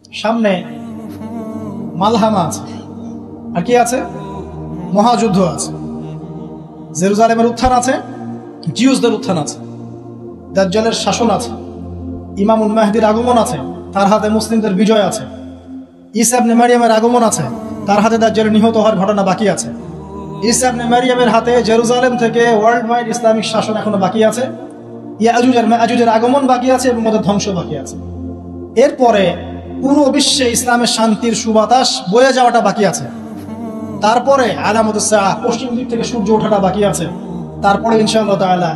সামনে মালহামা আছে, আর কি আছে? মহাযুদ্ধ আছে, জেরুজালেমের উত্থান আছে, জিউসদের উত্থান আছে, দাজ্জালের শাসন আছে, ইমামুল মাহদির আগমন আছে, তার হাতে মুসলিমদের বিজয় আছে, ঈসা ইবনে মারিয়ামের আগমন আছে, তার হাতে দাজ্জালের নিহত হওয়ার ঘটনা বাকি আছে, ঈসা ইবনে মারিয়ামের হাতে জেরুজালেম থেকে ওয়ার্ল্ড ওয়াইড ইসলামিক শাসন এখনো বাকি আছে, ইয়াজুজ আর মাজুজের আগমন বাকি আছে এবং ওদের ধ্বংস বাকি আছে। এরপরে পুরো বিশ্বে ইসলামের শান্তির সুবাতাস বয়ে যাওয়াটা বাকি আছে। তারপরে আলামতুস সাআহ, পশ্চিম দিক থেকে সূর্য ওঠাটা বাকি আছে। তারপরে ইনশাআল্লাহ তাআলা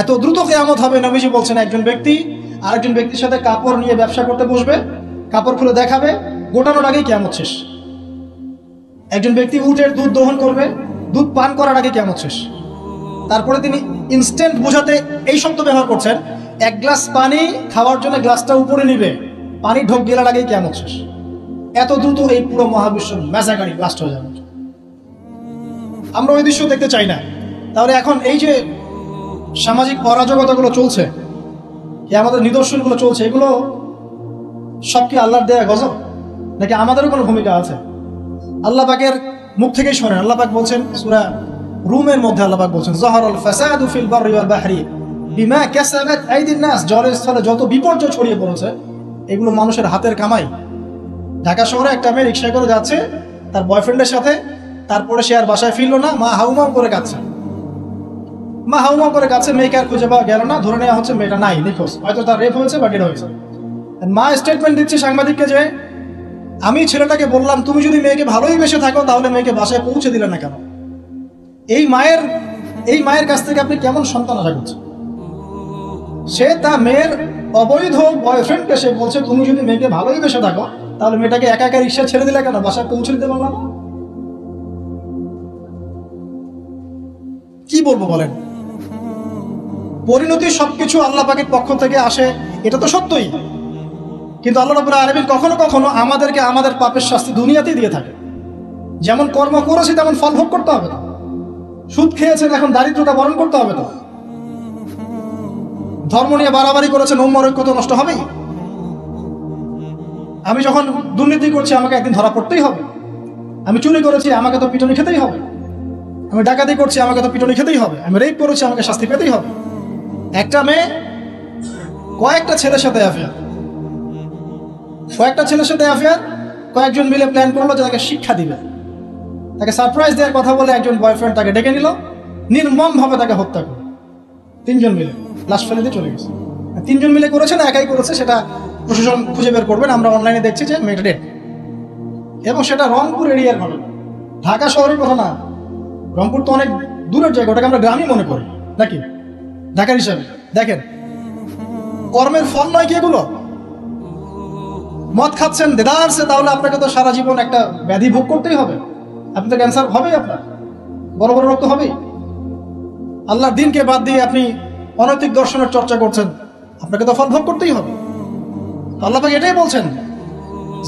এত দ্রুত কিয়ামত হবে, নবীজি বলছেন একজন ব্যক্তি আরেকজন ব্যক্তির সাথে কাপড় নিয়ে ব্যবসা করতে বসবে, কাপড় খুলে দেখাবে, গোটানোর আগেই কিয়ামত শেষ। একজন ব্যক্তি উটের দুধ দহন করবে, দুধ পান করার আগে কিয়ামত শেষ। তারপরে তিনি ইনস্ট্যান্ট বোঝাতে এই শব্দ ব্যবহার করছেন, এক গ্লাস পানি খাওয়ার জন্য গ্লাসটা উপরে নিবে, পানি ঢোক গেলার আগেই কিয়ামত শেষ। এত দ্রুত এই পুরো মহাবিশ্ব ম্যাসাকারি ব্লাস্ট হয়ে যাবে। আমরা ওই দৃশ্য দেখতে চাই না। তাহলে এখন এই যে সামাজিক অরাজকতাগুলো চলছে, আমাদের নিদর্শনগুলো চলছে, এগুলো সব কি আল্লাহর দেয়া গজব, নাকি আমাদেরও কোনো ভূমিকা আছে? আল্লাহ পাকের মুখ থেকেই শোনেন। আল্লাহ পাক বলছেন সূরা রুমের মধ্যে, আল্লাহ পাক বলছেন যাহারাল ফাসাদু ফিল বাররি ওয়াল বাহরি বিমা কাসাবাত আইদিন নাস, জলের স্থলে যত বিপর্যয় ছড়িয়ে পড়েছে এগুলো মানুষের হাতের কামাই। ঢাকা শহরে একটা মেয়ে রিক্সায় করে যাচ্ছে তার বয়ফ্রেন্ডের সাথে, তারপরে সে আর বাসায় ফিরলো না, মা হাউমাউ করে কাঁদছে, মা হাউমাউ করে কাঁদছে, মেয়েকে আর খুঁজে পাওয়া গেল না, ধরে নেওয়া হচ্ছে মেয়েটা নাই, নিখোঁজ, হয়তো তার রেপ হয়েছে বা ডেড হয়েছে। মা স্টেটমেন্ট দিচ্ছে সাংবাদিককে যে আমি ছেলেটাকে বললাম তুমি যদি মেয়েকে ভালোই বেসে থাকো তাহলে মেয়েকে বাসায় পৌঁছে দিলে না কেন? এই মায়ের কাছ থেকে আপনি কেমন সন্তান আশা করছেন? সে তার মেয়ের অবৈধ বয়ফ্রেন্ডকে সে বলছে তুমি যদি মেয়েকে ভালোই বেসে থাকো তাহলে মেয়েটাকে একা একা রিক্সা ছেড়ে দিলে কেন, বাসায় পৌঁছে দিতে পারলাম? কি বলবো বলেন? পরিণতি সবকিছু আল্লাহ পাকের পক্ষ থেকে আসে, এটা তো সত্যই, কিন্তু আল্লাহ রাব্বুল আলামিন কখনো কখনো আমাদেরকে আমাদের পাপের শাস্তি দুনিয়াতেই দিয়ে থাকে। যেমন কর্ম করেছি তেমন ফল ভোগ করতে হবে। সুদ খেয়েছেন, এখন দারিদ্রতা বরণ করতে হবে। তো ধর্ম নিয়ে বাড়াবাড়ি করেছেন, উম্মার ঐক্য তো নষ্ট হবেই। আমি যখন দুর্নীতি করছি আমাকে একদিন ধরা পড়তেই হবে। আমি চুরি করেছি আমাকে তো পিটুনি খেতেই হবে। আমি ডাকাতি করছি আমাকে তো পিটুনি খেতেই হবে। আমি রেপ করেছি আমাকে শাস্তি পেতেই হবে। একটা মেয়ে কয়েকটা ছেলের সাথে অ্যাফেয়ার, কয়েকজন মিলে প্ল্যান করলো যে তাকে শিক্ষা দিবে, তাকে সারপ্রাইজ দেওয়ার কথা বলে একজন বয়ফ্রেন্ড তাকে ডেকে নিল, নির্মমভাবে তাকে হত্যা করল। 3 জন মিলে লাশ ফেলে দিয়ে চলে গেছে। 3 জন মিলে করেছে না একাই করেছে সেটা প্রশাসন খুঁজে বের করবেন। আমরা অনলাইনে দেখছি যে মেয়েটা ডেড, এবং সেটা রংপুর এরিয়ার ঘটনা, ঢাকা শহরের কথা না। রংপুর তো অনেক দূরের জায়গা, ওটাকে আমরা গ্রামই মনে করি নাকি ঢাকার হিসাবে। দেখেন কর্মের ফল নয় কি এগুলো? মদ খাচ্ছেন দেদারসে, তাহলে আপনাকে তো সারা জীবন একটা ব্যাধি ভোগ করতেই হবে। আপনি তো ক্যান্সার হবেই, আপনার বড় বড় রোগ তো হবেই। আল্লাহর দিনকে বাদ দিয়ে আপনি অনৈতিক দর্শনের চর্চা করছেন, আপনাকে তো ফল ভোগ করতেই হবে। আল্লাহ পাক এটাই বলছেন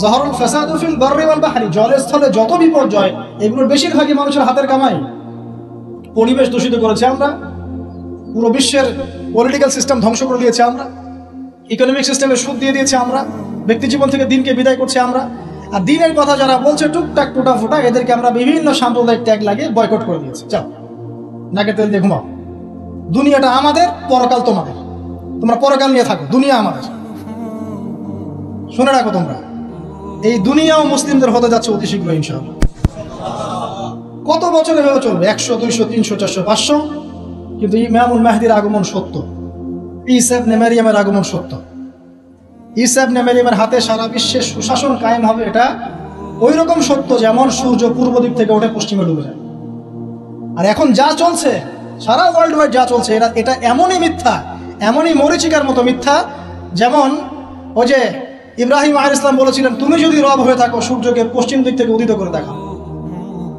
যাহারাল ফাসাদু ফিল বাররি ওয়াল বাহরি, জলের স্থলে যত বিপর্যয় এগুলোর বেশিরভাগই মানুষের হাতের কামাই। পরিবেশ দূষিত করেছে আমরা, পুরো বিশ্বের পলিটিক্যাল সিস্টেম ধ্বংস করে দিয়েছে আমরা, ইকোনমিক সিস্টেমে সুদ দিয়ে দিয়েছে আমরা, ব্যক্তি জীবন থেকে দিনকে বিদায় করছে আমরা। আর দিনের কথা যারা বলছে টুকটাক টুটা ফুটা, এদেরকে আমরা বিভিন্ন সাম্প্রদায়িক ট্যাগ লাগিয়ে বয়কট করে দিয়েছি। যাও নাকে তেল দিয়ে ঘুমাও, দুনিয়াটা আমাদের, পরকাল তোমাদের, তোমরা পরকাল নিয়ে থাকো, দুনিয়া আমাদের। শুনে রাখো তোমরা, এই দুনিয়াও মুসলিমদের হতে যাচ্ছে অতি শীঘ্র ইনশাআল্লাহ। কত বছর এভাবে চলবে? 100, 200, 300, 400, 500, কিন্তু ইমামুল মাহদির আগমন সত্য, ঈসা ইবনে মারিয়ামের আগমন সত্য। ঈসা ইবনে মারিয়ামের হাতে সারা বিশ্বে সুশাসন কায়েম হবে, এটা ওই রকম সত্য যেমন সূর্য পূর্ব দিক থেকে ওঠে পশ্চিমে ডুবে যায়। আর এখন যা চলছে সারা ওয়ার্ল্ড ওয়াইড যা চলছে, এটা এমনই মিথ্যা, এমনই মরীচিকার মতো মিথ্যা, যেমন ওই যে ইব্রাহিম আলাইহিস সালাম বলেছিলেন তুমি যদি রব হয়ে থাকো সূর্যকে পশ্চিম দিক থেকে উদিত করে দেখাও।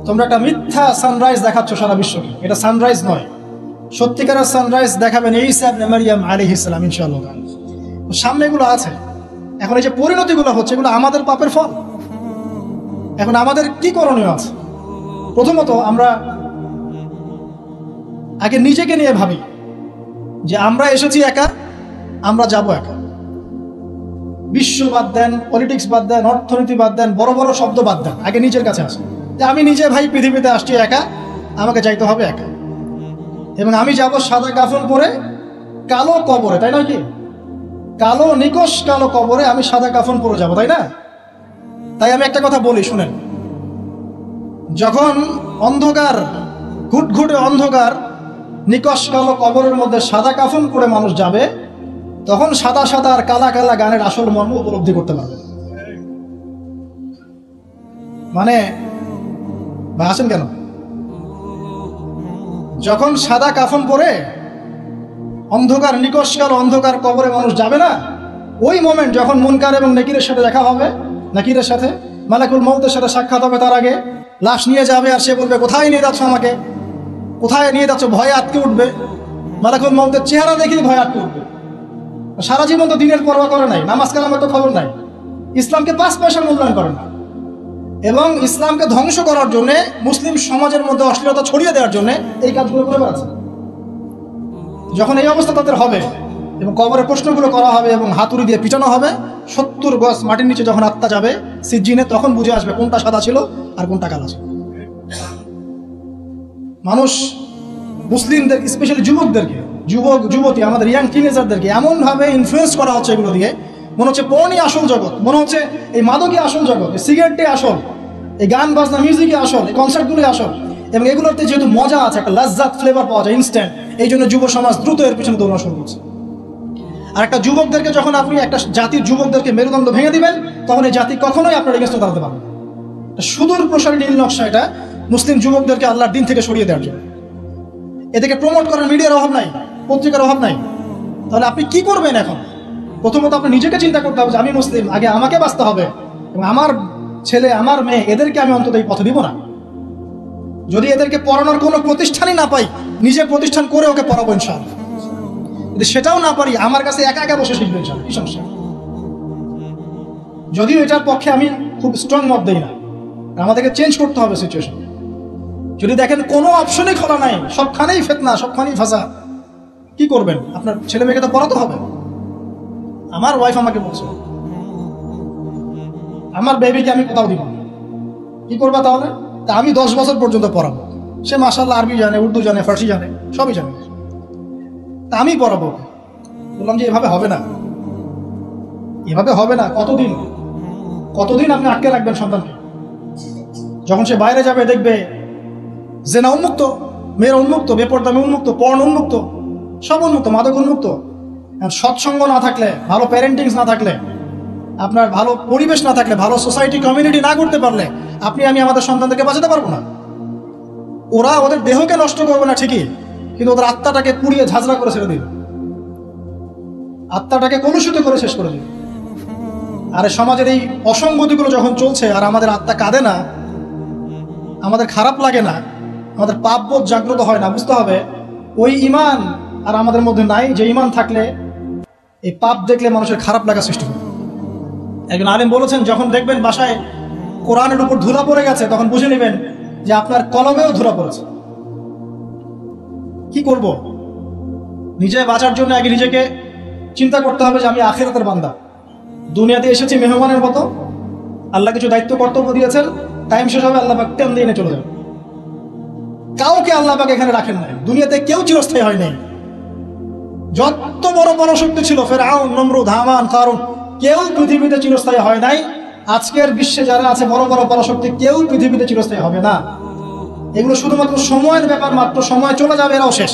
তোমরা একটা মিথ্যা সানরাইজ দেখাচ্ছ সারা বিশ্বকে, এটা সানরাইজ নয়। সত্যিকারের সানরাইজ দেখাবেন ঈসা ইবনে মারিয়াম আলাইহিস সালাম ইনশাআল্লাহ। সামনে এগুলো আছে। এখন এই যে পরিণতিগুলো হচ্ছে এগুলো আমাদের পাপের ফল। এখন আমাদের কি করণীয় আছে? প্রথমত আমরা আগে নিজেকে নিয়ে ভাবি যে আমরা এসেছি একা, আমরা যাব একা। বিশ্ব বাদ দেন, পলিটিক্স বাদ দেন, অর্থনীতি বাদ দেন, বড় বড় শব্দ বাদ দেন, আগে নিজের কাছে আসেন যে আমি নিজে ভাই পৃথিবীতে আসছি একা, আমাকে যাইতে হবে একা, এবং আমি যাব সাদা কাফন পরে কালো কবরে, তাই নয় কি? কালো নিকশ কালো কবরে আমি সাদা কাফন পরে যাব, তাই না? তাই আমি একটা কথা বলি, শুনেন। যখন অন্ধকার, ঘুটঘুটে অন্ধকার নিকশ কালো কবরের মধ্যে সাদা কাফন পরে মানুষ যাবে, তখন সাদা সাদা আর কালা কালা গানের আসল মর্ম উপলব্ধি করতে পারবে। মানে ভাই আসেন কেন? যখন সাদা কাফন পরে অন্ধকার নিকশ কালো অন্ধকার কবরে মানুষ যাবে না, ওই মোমেন্ট যখন মুনকার এবং নাকিরের সাথে দেখা হবে, নাকিরের সাথে মালাকুল মউতের সাথে সাক্ষাৎ হবে, তার আগে লাশ নিয়ে যাবে আর সে বলবে কোথায় নিয়ে যাচ্ছ আমাকে, কোথায় নিয়ে যাচ্ছ, ভয়ে আটকে উঠবে। মালাকুল মউতের চেহারা দেখেই ভয়ে আটকে উঠবে। সারা জীবন তো দিনের পরোয়া করে নাই, নামাজ কালামের তো খবর নাই, ইসলামকে 5 পয়সার মূল্যায়ন করে না, এবং ইসলামকে ধ্বংস করার জন্য, মুসলিম সমাজের মধ্যে অশ্লীলতা ছড়িয়ে দেওয়ার জন্য এই কাজগুলো করে বেড়াচ্ছে। যখন এই অবস্থা তাদের হবে এবং কবরের প্রশ্নগুলো করা হবে এবং হাতুড়ি দিয়ে পিটানো হবে, 70 গজ মাটির নিচে যখন আত্মা যাবে সিজ্জিনে, তখন বুঝে আসবে কোনটা সাদা ছিল আর কোনটা কালো ছিল। মানুষ মুসলিমদের, স্পেশালি যুবকদেরকে, যুবতী, আমাদের ইয়াং টিনেজারদেরকে এমনভাবে ইনফ্লুয়েন্স করা হচ্ছে এগুলো দিয়ে, মনে হচ্ছে পর্নই আসল জগৎ, মনে হচ্ছে এই মাদকই আসল জগৎ, এই সিগারেটটাই আসল, এই গান বাজনা মিউজিকই আসল, এই কনসার্টগুলোই আসল। এবং এগুলোতে যেহেতু মজা আছে, একটা লাজ্জাত ফ্লেভার পাওয়া যায় ইনস্ট্যান্ট, এই জন্য যুব সমাজ দ্রুত এর পিছনে দৌড়ানো শুরু করছে। আর একটা যুবকদেরকে যখন আপনি, একটা জাতির যুবকদেরকে মেরুদণ্ড ভেঙে দিবেন, তখন এই জাতি কখনোই আপনার এগেন্স্টে দাঁড়াতে পারবে না। সুদূর প্রসারী নীল নকশা এটা মুসলিম যুবকদেরকে আল্লাহর দিন থেকে সরিয়ে দেওয়ার জন্য। এদেরকে প্রমোট করার মিডিয়ার অভাব নাই, পত্রিকার অভাব নাই। তাহলে আপনি কি করবেন এখন? প্রথমত আপনি নিজেকে চিন্তা করতে হবে যে আমি মুসলিম, আগে আমাকে বাঁচতে হবে, এবং আমার ছেলে, আমার মেয়ে, এদেরকে আমি অন্তত এই পথে দিব না। যদি এদেরকে পড়ানোর কোনো প্রতিষ্ঠানই না পাই, নিজে প্রতিষ্ঠান করে ওকে পড়াবো ইনশাআল্লাহ। যদি সেটাও না পারি, আমার কাছে একা একা বসে শিখবে ইনশাআল্লাহ, কি সমস্যা? যদিও এটার পক্ষে আমি খুব স্ট্রং মত দেই না, আমাদেরকে চেঞ্জ করতে হবে সিচুয়েশন। যদি দেখেন কোনো অপশনই খোলা নাই, সবখানেই ফিতনা, সবখানেই ফাঁসা, কি করবেন? আপনার ছেলে মেয়েকে তো পড়াতে হবে। আমার ওয়াইফ আমাকে বলছে আমার বেবিকে আমি কোথাও দিব না, কি করবা তাহলে? তা আমি 10 বছর পর্যন্ত পড়াবো। সে মাশাআল্লাহ আরবি জানে, উর্দু জানে, ফার্সি জানে, সবই জানে, তা আমি পড়াবো। বললাম যে এভাবে হবে না, এভাবে হবে না। কতদিন আপনি আটকে রাখবেন সন্তানকে? যখন সে বাইরে যাবে দেখবে জেনা উন্মুক্ত, মেয়ের উন্মুক্ত, বেপরদামে উন্মুক্ত, পর্ন উন্মুক্ত, সব উন্মুক্ত, মাদক উন্মুক্ত। সৎসঙ্গ না থাকলে, ভালো প্যারেন্টিংস না থাকলে, আপনার ভালো পরিবেশ না থাকলে, ভালো সোসাইটি কমিউনিটি না করতে পারলে আমি আমাদের সন্তানদেরকে বাঁচাতে পারবো না। ওরা ওদের দেহকে নষ্ট করবে না ঠিকই, কিন্তু ওদের আত্মাটাকে পুড়িয়ে ঝাঁঝরা করে ছেড়ে দিবে, আত্মাটাকে কলুষিত করে শেষ করে দিবে। আর সমাজের এই অসঙ্গতিগুলো যখন চলছে আর আমাদের আত্মা কাঁদে না, আমাদের খারাপ লাগে না, আমাদের পাপবোধ জাগ্রত হয় না, বুঝতে হবে ওই ঈমান আর আমাদের মধ্যে নাই, যে ঈমান থাকলে এই পাপ দেখলে মানুষের খারাপ লাগা সৃষ্টি হবে। একজন আলেম বলেছেন, যখন দেখবেন বাসায় কোরআনের উপর ধুলা পড়ে গেছে, তখন বুঝে নেবেন যে আপনার কলমেও ধুলা পড়েছে। কি করব? নিজে বাঁচার জন্য আগে নিজেকে চিন্তা করতে হবে যে আমি আখিরাতের বান্দা, দুনিয়াতে এসেছি মেহমানের মতো, আল্লাহ কিছু দায়িত্ব কর্তব্য দিয়েছেন, টাইম শেষ হবে, আল্লাহ পাক টেন দিয়ে এনে চলে যাবে। কাউকে আল্লাহ পাক এখানে রাখেন নাই, দুনিয়াতে কেউ চিরস্থায়ী হয় নাই। যত বড় বড় শক্তি ছিল, ফেরাউন, নমরুদ, হামান, কারুন, কেউ পৃথিবীতে চিরস্থায়ী হয় নাই। আজকের বিশ্বে যারা আছে বড় বড় পরাশক্তি, কেউ পৃথিবীতে চিরস্থায়ী হবে না। এগুলো শুধুমাত্র সময়ের ব্যাপার মাত্র, সময় চলে যাবে, এরাও শেষ,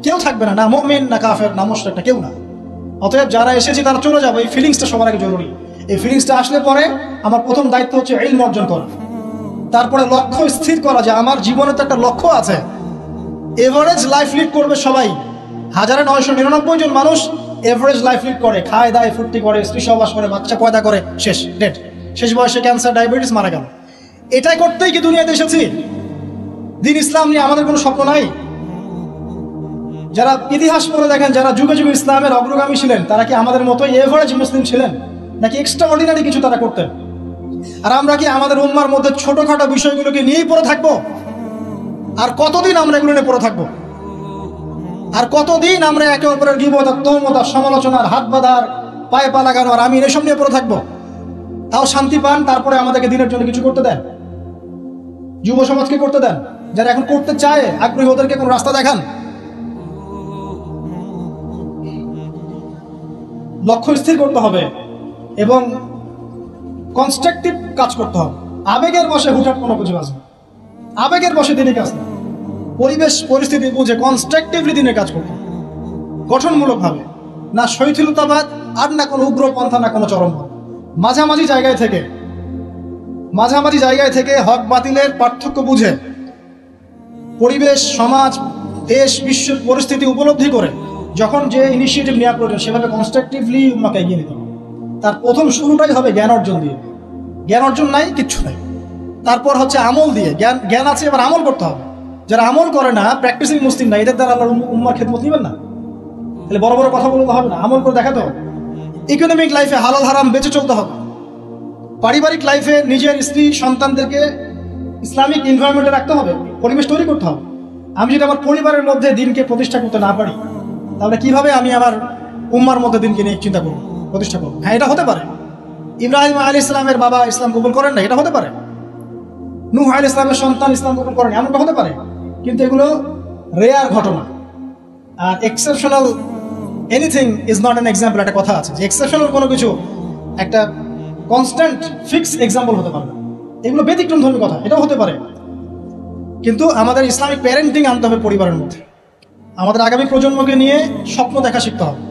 কেউ থাকবে না, না মুমিন, না কাফের, না মুশরিক, না কেউ না। অতএব যারা এসেছে তারা চলে যাবে, এই ফিলিংসটা সবার আগে জরুরি। এই ফিলিংসটা আসলে পরে আমার প্রথম দায়িত্ব হচ্ছে ইলম অর্জন করা, তারপরে লক্ষ্য স্থির করা যে আমার জীবনে তো একটা লক্ষ্য আছে। এভারেজ লাইফ লিড করবে সবাই, 1999 জন মানুষ এভারেজ লাইফ লিড করে, খায় দায় ফুর্তি করে, স্ত্রী সহবাস করে, বাচ্চা পয়দা করে, শেষ ডেট, শেষ বয়সে ক্যান্সার, ডায়াবেটিস, মারা গেল। এটাই করতেই কি দুনিয়াতে এসেছি? দিন ইসলাম নিয়ে আমাদের কোনো স্বপ্ন নাই? যারা ইতিহাস পড়ে দেখেন, যারা যুগে যুগে ইসলামের অগ্রগামী ছিলেন, তারা কি আমাদের মতোই এভারেজ মুসলিম ছিলেন, নাকি এক্সট্রা অর্ডিনারি কিছু তারা করতেন? আর আমরা কি আমাদের উম্মার মধ্যে ছোটখাটো বিষয়গুলোকে নিয়েই পড়ে থাকবো? আর কতদিন আমরা এগুলো নিয়ে পড়ে থাকবো? আর কতদিন আমরা একে অপরের গীবত, তহমত, সমালোচনার, হাত বাঁধার, পায়ে পা লাগানো আর আমি এসব নিয়ে পড়ে থাকবো, তাও শান্তি পান, তারপরে আমাদেরকে দিনের জন্য কিছু করতে দেন। যুব সমাজকে করতে দেন, যারা এখন করতে চায় আগ্রহী ওদেরকে কোনো রাস্তা দেখান। লক্ষ্য স্থির করতে হবে এবং কনস্ট্রাকটিভ কাজ করতে হবে। আবেগের বসে হুটহাট কোনো কিছু আসবে, আবেগের বসে দিনের কাজ না, পরিবেশ পরিস্থিতি বুঝে কনস্ট্রাকটিভলি দিনের কাজ করতে হবে, গঠনমূলকভাবে, না শৈথিলতাবাদ আর না কোনো উগ্রপন্থা, না কোনো চরমপন্থা। মাঝামাঝি জায়গায় থেকে হক বাতিলের পার্থক্য বুঝে পরিবেশ, সমাজ, দেশ, বিশ্বের পরিস্থিতি উপলব্ধি করে যখন যে ইনিশিয়েটিভ নেওয়া প্রয়োজন সেভাবে কনস্ট্রাকটিভলি উম্মাকে এগিয়ে নিতে হবে। তার প্রথম শুরুটাই হবে জ্ঞান অর্জন দিয়ে। জ্ঞান অর্জন নাই, কিচ্ছু নাই। তারপর হচ্ছে আমল দিয়ে। জ্ঞান আছে, এবার আমল করতে হবে। যারা আমল করে না, প্র্যাকটিসিং মুসলিম না, এদের দ্বারা আল্লাহর উম্মার খেদমত নেবেন না। তাহলে বড় বড় কথা বলতে হবে না, আমল করে দেখাতে হবে। ইকোনমিক লাইফে হালাল হারাম বেঁচে চলতে হবে। পারিবারিক লাইফে নিজের স্ত্রী সন্তানদেরকে ইসলামিক এনভায়রনমেন্টে রাখতে হবে, পরিবেশ তৈরি করতে হবে। আমি যদি আমার পরিবারের মধ্যে দিনকে প্রতিষ্ঠা করতে না পারি, তাহলে কিভাবে আমি আমার উম্মার মধ্যে দিনকে নিয়ে চিন্তা করবো, প্রতিষ্ঠা করবো? হ্যাঁ, এটা হতে পারে। ইব্রাহিম আলাইহিস সালামের বাবা ইসলাম কবুল করেন না, এটা হতে পারে। নূহ আলাইহিস সালামের সন্তান ইসলাম কবুল করেন, এমনটা হতে পারে। কিন্তু এগুলো রেয়ার ঘটনা। আর exceptional anything is not an example, একটা কথা আছে যে এক্সেপশনাল কোনো কিছু একটা কনস্ট্যান্ট ফিক্স এক্সাম্পল হতে পারে না। এগুলো ব্যতিক্রমধর্মী কথা, এটাও হতে পারে। কিন্তু আমাদের ইসলামিক প্যারেন্টিং আনতে হবে পরিবারের মধ্যে। আমাদের আগামী প্রজন্মকে নিয়ে স্বপ্ন দেখা শিখতে হবে।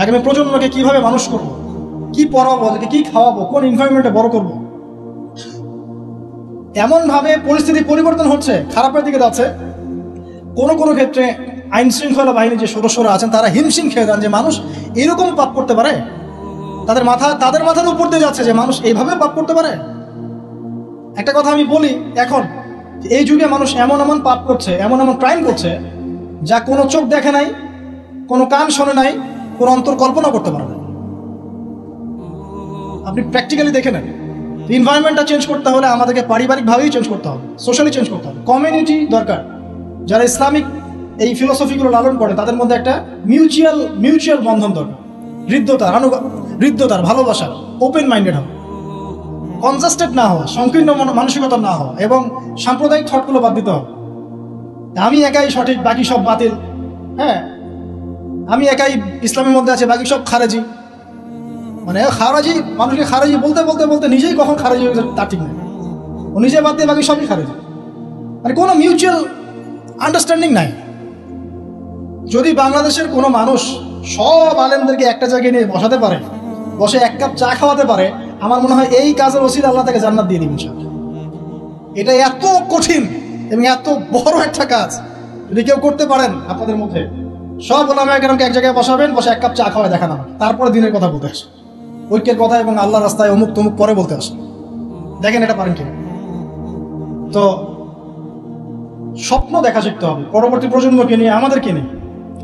আগামী প্রজন্মকে কিভাবে মানুষ করব, কি পড়াবো, ওদেরকে কি খাওয়াবো, কোন এনভায়রনমেন্টে বড় করব। এমনভাবে পরিস্থিতি পরিবর্তন হচ্ছে, খারাপের দিকে যাচ্ছে। কোনো কোনো ক্ষেত্রে আইন শৃঙ্খলা বাহিনীর যে সদস্যরা আছেন তারা হিমশিম খেয়ে যান যে মানুষ এরকম পাপ করতে পারে। তাদের মাথার উপর দিয়ে যাচ্ছে যে মানুষ এইভাবে পাপ করতে পারে। একটা কথা আমি বলি, এখন এই যুগে মানুষ এমন এমন পাপ করছে, এমন এমন ক্রাইম করছে যা কোনো চোখ দেখে নাই, কোনো কান শোনে নাই, কোনো অন্তর কল্পনা করতে পারে না। আপনি প্র্যাকটিক্যালি দেখে নেন। এনভায়রনমেন্টটা চেঞ্জ করতে হলে আমাদেরকে পারিবারিকভাবেই চেঞ্জ করতে হবে, সোশ্যালি চেঞ্জ করতে হবে। কমিউনিটি দরকার, যারা ইসলামিক এই ফিলোসফিগুলো লালন করে তাদের মধ্যে একটা মিউচুয়াল বন্ধন দরকার। হৃদ্যতার ভালোবাসা, ওপেন মাইন্ডেড হওয়া, কনজাস্টেড না হওয়া, সংকীর্ণ মানসিকতা না হওয়া এবং সাম্প্রদায়িক থটগুলো বাদ দিতে হবে। আমি একাই সঠিক, বাকি সব বাতিল। হ্যাঁ, আমি একাই ইসলামের মধ্যে আছে, বাকি সব খারেজি। মানে খারাজি, মানুষকে খারেজি বলতে বলতে বলতে নিজেই কখন খারেজি হয়ে তা ঠিক নেই। ও নিজে বাদ দিয়ে বাকি সবই খারেজি। মানে কোনো মিউচুয়াল আন্ডারস্ট্যান্ডিং নাই। যদি বাংলাদেশের কোনো মানুষ সব আলেমদেরকে একটা জায়গায় নিয়ে বসাতে পারে, বসে এক কাপ চা খাওয়াতে পারে, আমার মনে হয় এই কাজের ওসিলা আল্লাহ তাকে জান্নাত দিয়ে দিবেন। এটা এত কঠিন এবং এত বড় একটা কাজ, যদি কেউ করতে পারেন আপনাদের মধ্যে, সব ওলামায়ে কেরামকে এক জায়গায় বসাবেন, বসে এক কাপ চা খাওয়ায় দেখানো, তারপরে দিনের কথা বলতে আসে, ঐক্যের কথা এবং আল্লাহ রাস্তায় অমুক তমুক পরে বলতে আসে। দেখেন এটা পারেন কি? তো স্বপ্ন দেখা শিখতে হবে পরবর্তী প্রজন্মকে নিয়ে, আমাদেরকে নিয়ে।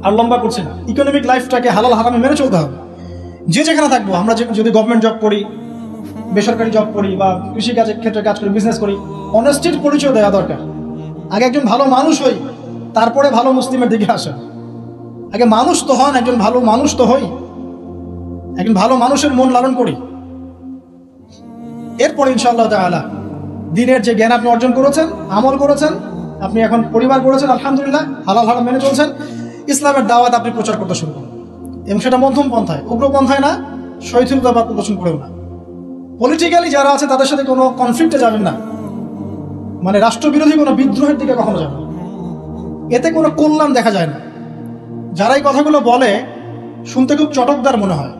আর লম্বা করছি না, ইকোনমিক লাইফটাকে হালাল হারামে মেনে চলতে হবে। যে যেখানে থাকবো, আমরা যদি গভর্নমেন্ট জব করি, বেসরকারি জব করি, বা কৃষিকাজের ক্ষেত্রে কাজ করি, বিজনেস করি, অনেস্টির পরিচয় দেওয়া দরকার। আগে একজন ভালো মানুষ হই, তারপরে ভালো মুসলিমের দিকে আসেন। আগে মানুষ তো হন, একজন ভালো মানুষ তো হই, একজন ভালো মানুষের মন লালন করি। এরপরে ইনশাআল্লাহ তাআলা দিনের যে জ্ঞান আপনি অর্জন করেছেন, আমল করেছেন, আপনি এখন পরিবার করেছেন, আলহামদুলিল্লাহ, হালাল হারাম মেনে চলছেন, ইসলামের দাওয়াত আপনি প্রচার করতে শুরু করুন। এবং সেটা মধ্যম পন্থায়, উগ্রপন্থায় না, শৈথিলতাবাদ প্রদর্শন করেও না। পলিটিক্যালি যারা আছে তাদের সাথে কোনো কনফ্লিক্টে যাবেন না, মানে রাষ্ট্রবিরোধী কোনো বিদ্রোহের দিকে কখনো যাবেন না। এতে কোনো কল্যাণ দেখা যায় না। যারা এই কথাগুলো বলে শুনতে খুব চটকদার মনে হয়,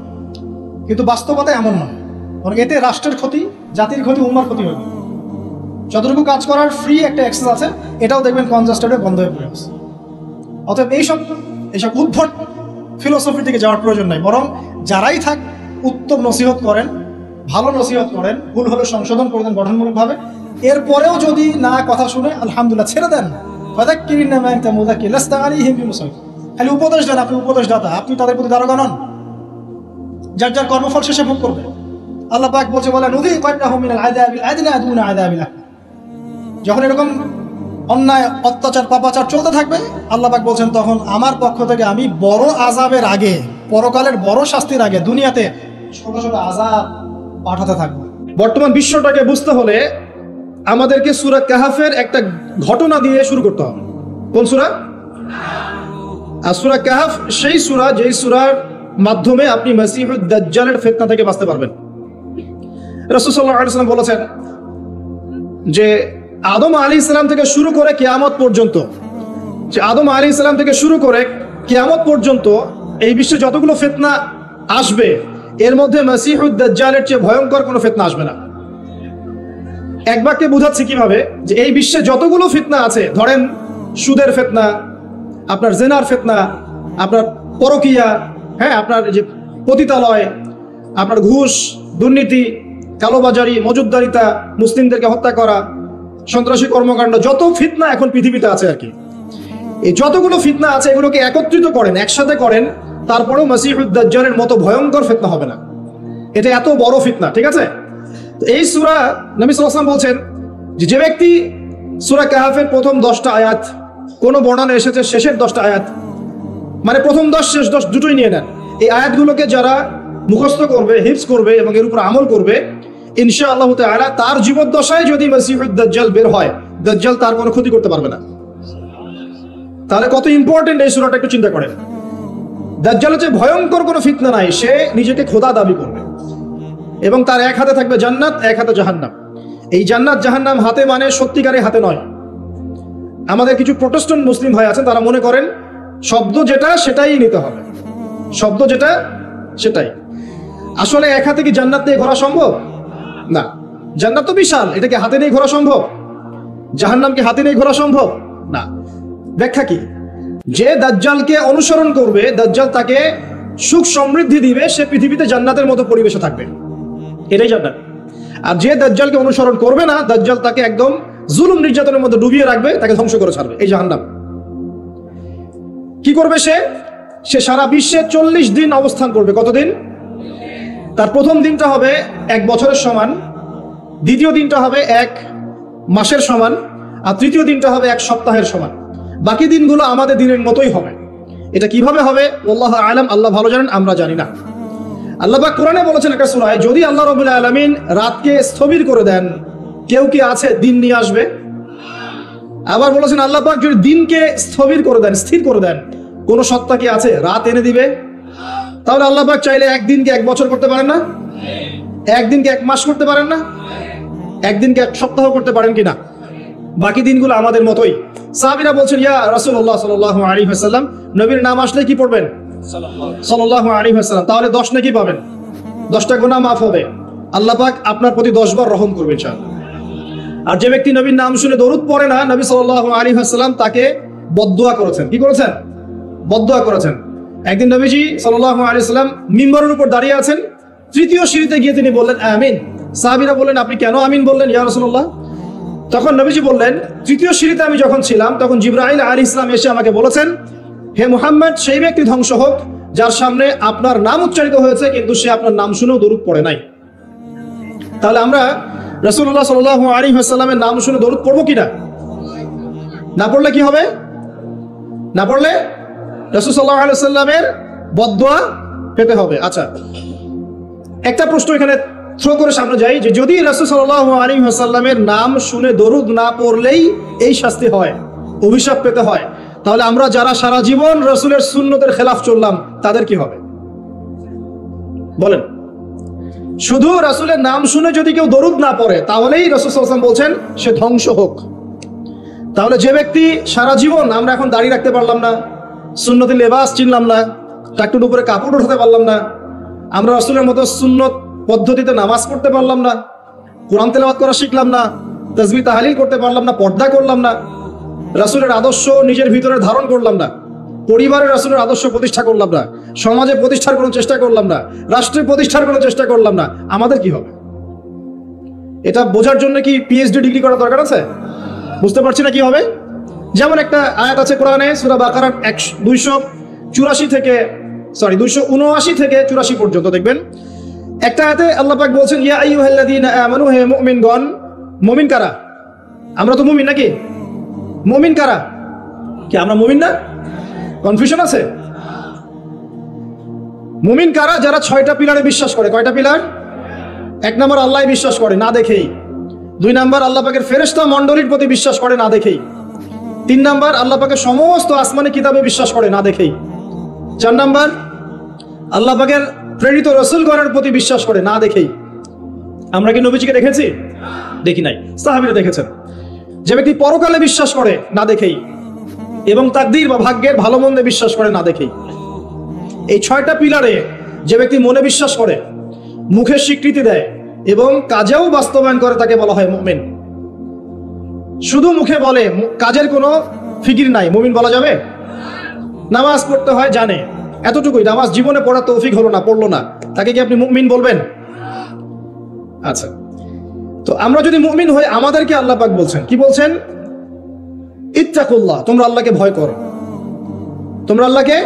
কিন্তু বাস্তবতা এমন নয়। কারণ এতে রাষ্ট্রের ক্ষতি, জাতির ক্ষতি, উম্মার ক্ষতি হবে। যতটুকু কাজ করার ফ্রি একটা অ্যাক্সেস আছে, এটাও দেখবেন কনজাস্টেড বন্ধ হয়ে পড়ে আছে। অতএব এইসব উদ্ভট ফিলোসফির দিকে যাওয়ার প্রয়োজন নাই। বরং যারাই থাক, উত্তম নসিহত করেন, ভালো নসিহত করেন, ভুল হলে সংশোধন করে দেন গঠনমূলকভাবে। এরপরেও যদি না কথা শুনে, আলহামদুলিল্লাহ, ছেড়ে দেন। খালি উপদেশ দেন, আপনি উপদেশদাতা, আপনি তাদের প্রতি দারোগা নন। যার যার কর্মফল শেষে ভোগ করবে। আল্লাহ পাক বলছে, যখন এরকম অন্যায়, অত্যাচার, পাপাচার চলতে থাকবে, আল্লাহ পাক বলছেন, তখন আমার পক্ষ থেকে আমি বড় আযাবের আগে পরকালের বড় শাস্তির আগে দুনিয়াতে ছোট ছোট আযাব পাঠাতে থাকবে। বর্তমান বিশ্বটাকে বুঝতে হলে আমাদেরকে সূরা কাহাফের একটা ঘটনা দিয়ে শুরু করতে হবে। কোন সূরা? আর সূরা কাহাফ সেই সূরা যেই সূরার মাধ্যমে আপনি মাসিহুদ দাজ্জালের ফিতনা থেকে বাঁচতে পারবেন। রাসূল সাল্লাল্লাহু আলাইহি ওয়াসাল্লাম বলেছেন যে আদম আলাইহিস সালাম থেকে শুরু করে কিয়ামত পর্যন্ত, যে আদম আলাইহিস সালাম থেকে শুরু করে কিয়ামত পর্যন্ত এই বিশ্বে যতগুলো ফিতনা আসবে এর মধ্যে মাসিহুদ দাজ্জালের চেয়ে ভয়ঙ্কর কোনো ফিতনা আসবে না। এক বাক্যে বোঝাচ্ছি কিভাবে, যে এই বিশ্বে যতগুলো ফিতনা আছে, ধরেন সুদের ফিতনা, আপনার জেনার ফিতনা, আপনার পরকিয়া, হ্যাঁ, আপনার যে পতিতালয়, আপনার ঘুষ, দুর্নীতি, কালোবাজারি, মজুদদারিতা, মুসলিমদেরকে হত্যা করা, সন্ত্রাসী কর্মকাণ্ড, যত ফিতনা এখন পৃথিবীতে আছে আর কি, এই যতগুলো ফিতনা আছে এগুলোকে একত্রিত করেন, একসাথে করেন, তারপরেও মাসিহুদ দাজ্জালের মতো ভয়ঙ্কর ফিতনা হবে না। এটা এত বড় ফিতনা, ঠিক আছে? তো এই সূরা নবী সাল্লাল্লাহু আলাইহি ওয়াসাল্লাম বলছেন যে ব্যক্তি সূরা কাহাফের প্রথম 10টা আয়াত, কোন বর্ণনা এসেছে শেষের 10টা আয়াত, মানে প্রথম 10 শেষ 10 দুটোই নিয়ে নেন, এই আয়াতগুলোকে যারা মুখস্থ করবে, হিফজ করবে এবং এর উপর আমল করবে, ইনশাআল্লাহ তাআলা তার জীবদ্দশায় যদি মাসিহুদ দাজ্জাল বের হয়, দাজ্জাল তার কোনো ক্ষতি করতে পারবে না। তাহলে কত ইম্পর্টেন্ট এই সূরাটা একটু চিন্তা করেন। দাজ্জালের যে ভয়ঙ্কর কোনো ফিতনা নাই, সে নিজেকে খোদা দাবি করবে এবং তার এক হাতে থাকবে জান্নাত, এক হাতে জাহান্নাম। এই জান্নাত জাহান্নাম হাতে মানে সত্যিকারের হাতে নয়। আমাদের কিছু প্রোটেস্ট্যান্ট মুসলিম ভাই আছেন, তারা মনে করেন শব্দ যেটা সেটাই নিতে হবে, শব্দ যেটা সেটাই। আসলে এক হাতে কি জান্নাত নিয়ে ঘোরা সম্ভব? না। জান্নাত তো বিশাল, এটাকে হাতে নিয়ে ঘোরা সম্ভব? জাহান্নামকে হাতে নিয়ে ঘোরা সম্ভব না। ব্যাখ্যা কি? যে দাজ্জালকে অনুসরণ করবে, দাজ্জাল তাকে সুখ সমৃদ্ধি দিবে, সে পৃথিবীতে জান্নাতের মতো পরিবেশে থাকবে, এটাই জান্নাত। আর যে দাজ্জালকে অনুসরণ করবে না, দাজ্জাল তাকে একদম জুলুম নির্যাতনের মধ্যে ডুবিয়ে রাখবে, তাকে ধ্বংস করে ছাড়বে, এই জাহান্নাম। কি করবে সে? সে সারা বিশ্বে 40 দিন অবস্থান করবে। কতদিন? তার প্রথম দিনটা হবে 1 বছরের সমান, দ্বিতীয় দিনটা হবে 1 মাসের সমান, আর তৃতীয় দিনটা হবে 1 সপ্তাহের সমান। বাকি দিনগুলো আমাদের দিনের মতোই হবে। এটা কিভাবে হবে আল্লাহু আ'লাম, আল্লাহ ভালো জানেন, আমরা জানি না। আল্লাহ পাক কোরআনে বলেছেন একটা সূরায়, যদি আল্লাহ রাব্বুল আলামিন রাতকে স্থবির করে দেন, কেউ কি আছে দিন নিয়ে আসবে? আবার বলেছেন আল্লাহ পাক যদি দিনকে স্থবির করে দেন, স্থির করে দেন, কোন সত্তা কি আছে রাত এনে দিবে? তাহলে আল্লাহ পাক চাইলে একদিনকে 1 বছর করতে পারেন না? একদিনকে 1 মাস করতে পারেন না? একদিনকে 1 সপ্তাহ করতে পারেন কিনা? বাকি দিনগুলো আমাদের মতোই। সাহাবীরা বলছেন, ইয়া রাসূলুল্লাহ সাল্লাল্লাহু আলাইহি ওয়াসাল্লাম, নবীর নাম আসলে কি পড়বেন? সাল্লাল্লাহু আলাইহি ওয়াসাল্লাম। তাহলে 10 নাকি পাবেন, 10টা গুনাহ মাফ হবে, আল্লাহ পাক আপনার প্রতি 10 বার রহম করবেন ইনশাআল্লাহ। আর যে ব্যক্তি নবীর নাম শুনে দরুদ পড়ে না, নবী সাল্লাল্লাহু আলাইহি ওয়াসাল্লাম তাকে বদদুয়া করেছেন। কি করেছেন? বদদুয়া করেছেন। একদিন নবীজি সাল্লাল্লাহু আলাইহি ওয়াসাল্লাম মিম্বরের উপর দাঁড়িয়ে আছেন, তৃতীয় সিঁড়িতে গিয়ে তিনি বললেন আমিন। সাহাবীরা বললেন, আপনি কেন আমিন বললেন ইয়া রাসূলুল্লাহ? তখন নবীজি বললেন, তৃতীয় সিঁড়িতে আমি যখন ছিলাম তখন জিবরাইল আলাইহিস সালাম এসে আমাকে বলেছেন, হে মুহাম্মদ, সেই ব্যক্তি ধ্বংস হোক যার সামনে আপনার নাম উচ্চারিত হয়েছে কিন্তু সে আপনার নাম শুনেও দরুদ পড়ে নাই। তাহলে আমরা রাসূলুল্লাহ সাল্লাল্লাহু আলাইহি ওয়াসাল্লামের নাম শুনে দরুদ পড়বো কিনা? না পড়লে কি হবে? না পড়লে রাসূল সাল্লাল্লাহু আলাইহি ওয়াসাল্লামের বদদুয়া পেতে হবে। আচ্ছা, একটা প্রশ্ন এখানে থ্রো করে সামনে যাই, যে যদি রাসূল সাল্লাল্লাহু আলাইহি ওয়াসাল্লামের নাম শুনে দরুদ না পড়লেই এই শাস্তি হয়, অভিশাপ পেতে হয়, তাহলে আমরা যারা সারা জীবন রাসূলের সুন্নতের খেলাফ চললাম তাদের কি হবে বলেন? শুধু রাসূলের নাম শুনে যদি কেউ দরুদ না পড়ে তাহলেই রাসূল সাল্লাল্লাহু আলাইহি ওয়াসাল্লাম বলছেন সে ধ্বংস হোক। তাহলে যে ব্যক্তি সারা জীবন, আমরা এখন দাড়ি রাখতে পারলাম না, সুন্নতি লেবাস চিনলাম না, টাকটুর উপরে কাপড় উঠাতে পারলাম না, আমরা রাসূলের মতো সুন্নত পদ্ধতিতে নামাজ পড়তে পারলাম না, কোরআন তেলাওয়াত করা শিখলাম না, তাসবিহ তাহলিল করতে পারলাম না, পর্দা করলাম না, রাসূলের আদর্শ নিজের ভিতরে ধারণ করলাম না, পরিবারে রাসূলের আদর্শ প্রতিষ্ঠা করলাম না, সমাজে প্রতিষ্ঠার কোনো চেষ্টা করলাম না, রাষ্ট্রে প্রতিষ্ঠার কোনো চেষ্টা করলাম না, আমাদের কি হবে? এটা বোঝার জন্য কি পিএইচডি ডিগ্রি করা দরকার আছে? বুঝতে পারছি না কি হবে। যেমন একটা আয়াত আছে কোরআনে, সূরা বাকারার 279 থেকে 84 পর্যন্ত দেখবেন। একটা আয়াতে আল্লাহ পাক বলছেন, ইয়া আইয়ুহাল্লাযীনা আমানু, হে মুমিনগণ। মুমিন কারা? আমরা তো মুমিন নাকি? মুমিন কারা? কি আমরা মুমিন না? কনফিউশন আছে? মুমিন কারা? যারা 6টা পিলারে বিশ্বাস করে। কয়টা পিলার? 1 নম্বর আল্লাহ বিশ্বাস করে না দেখেই। 2 নম্বর আল্লাহ পাকের ফেরেশতা মণ্ডলীর প্রতি বিশ্বাস করে না দেখেই। 3 নম্বর আল্লাহ পাকের সমস্ত আসমানি কিতাবে বিশ্বাস করে না দেখেই। 4 নম্বর আল্লাহ পাকের প্রেরিত রাসূলগণের প্রতি বিশ্বাস করে না দেখেই। আমরা কি নবীজিকে দেখেছি? দেখি নাই। সাহাবীরা দেখেছেন। যে ব্যক্তি পরকালে বিশ্বাস করে না দেখেই এবং তাকদীর বা ভাগ্যের ভালো মন্দে বিশ্বাস করে না দেখেই। এই 6টা পিলারে যে ব্যক্তি মনে বিশ্বাস করে, মুখে স্বীকৃতি দেয় এবং কাজেও বাস্তবায়ন করে তাকে বলা হয় মুমিন। শুধু মুখে বলে, কাজের কোনো ফিকির নাই, মুমিন বলা যাবে? নামাজ পড়তে হয় জানে, এতটুকুই, নামাজ জীবনে পড়ার তৌফিক হলো না, পড়লো না, তাকে কি আপনি মুমিন বলবেন? আচ্ছা, তো আমরা যদি মুমিন হই, আমাদেরকে আল্লাহ পাক বলছেন, কি বলছেন? ইত্তাকুল্লাহ, তোমরা আল্লাহকে ভয় করো, তোমরা আল্লাহকে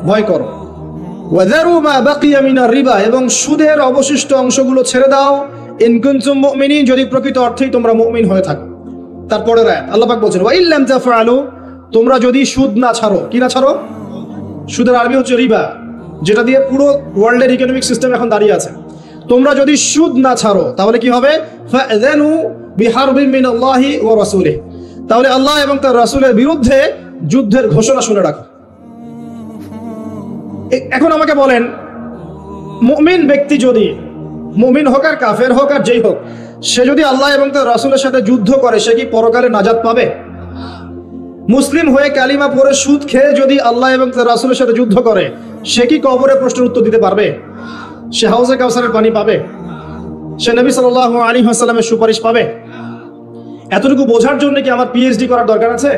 ভয় করো। ওয়াযারু মা বাকিয়া মিনার রিবা, এবং সুদের অবশিষ্ট অংশগুলো ছেড়ে দাও, ইন কুনতুম মুমিনিন, যদি প্রকৃত অর্থেই তোমরা মুমিন হয়ে থাকো। তারপরে আল্লাহ পাক বলছেন, ওয়া ইল্লাম তাফআলু, তোমরা যদি সুদ না ছাড়ো। কি না ছাড়ো? সুদের আরবি হচ্ছে রিবা, যেটা দিয়ে পুরো ওয়ার্ল্ডের ইকোনমিক সিস্টেম এখন দাঁড়িয়ে আছে। তোমরা যদি সুদ না ছাড়ো তাহলে কি হবে? ফাযানু বিহারবিন মিনাল্লাহি ওয়া রাসূলিহি, তাহলে আল্লাহ এবং তার রাসূলের বিরুদ্ধে যুদ্ধের ঘোষণা শুনে রাখো। এখন আমাকে বলেন, মুমিন ব্যক্তি যদি, মুমিন হোক আর কাফের হোক আর যেই হোক, সে যদি আল্লাহ এবং তার রাসূলের সাথে যুদ্ধ করে, সে কি পরকালে নাজাত পাবে? মুসলিম হয়ে কালিমা পড়ে সুদ খেয়ে যদি আল্লাহ এবং তার রাসূলের সাথে যুদ্ধ করে, সে কি কবরে প্রশ্নের উত্তর দিতে পারবে? সে হাউজে কাউসারের পানি পাবে? সে নবী সাল্লাল্লাহু আলাইহি ওয়াসাল্লামের সুপারিশ পাবে? এতটুকু বোঝার জন্য কি আমার পিএইচডি করার দরকার আছে?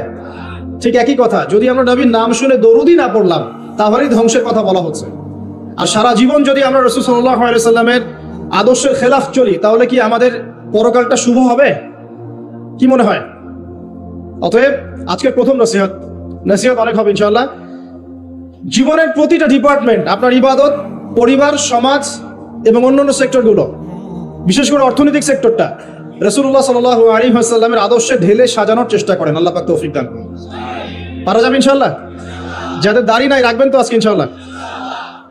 ঠিক একই কথা, যদি আমরা নবীর নাম শুনে দরুদই না পড়লাম, তাহলেই ধ্বংসের কথা বলা হচ্ছে। আর সারা জীবন যদি আমরা রাসূল সাল্লাল্লাহু আলাইহি ওয়াসাল্লামের আদর্শের খেলাফ চলি, তাহলে কি আমাদের পরকালটা শুভ হবে? কি মনে হয়? অতএব আজকের প্রথম নসিহত অনেক হবে ইনশাআল্লাহ। জীবনের প্রতিটা ডিপার্টমেন্ট, আপনার ইবাদত, পরিবার, সমাজ এবং অন্যান্য সেক্টরগুলো, বিশেষ করে অর্থনৈতিক সেক্টরটা রাসূলুল্লাহ সাল্লাল্লাহু আলাইহি ওয়াসাল্লামের আদর্শে ঢেলে সাজানোর চেষ্টা করেন। আল্লাহ পাক তৌফিক দান করুন। পারা যাবে ইনশাআল্লাহ? যাদের দাড়ি নাই রাখবেন তো আজকে ইনশাআল্লাহ।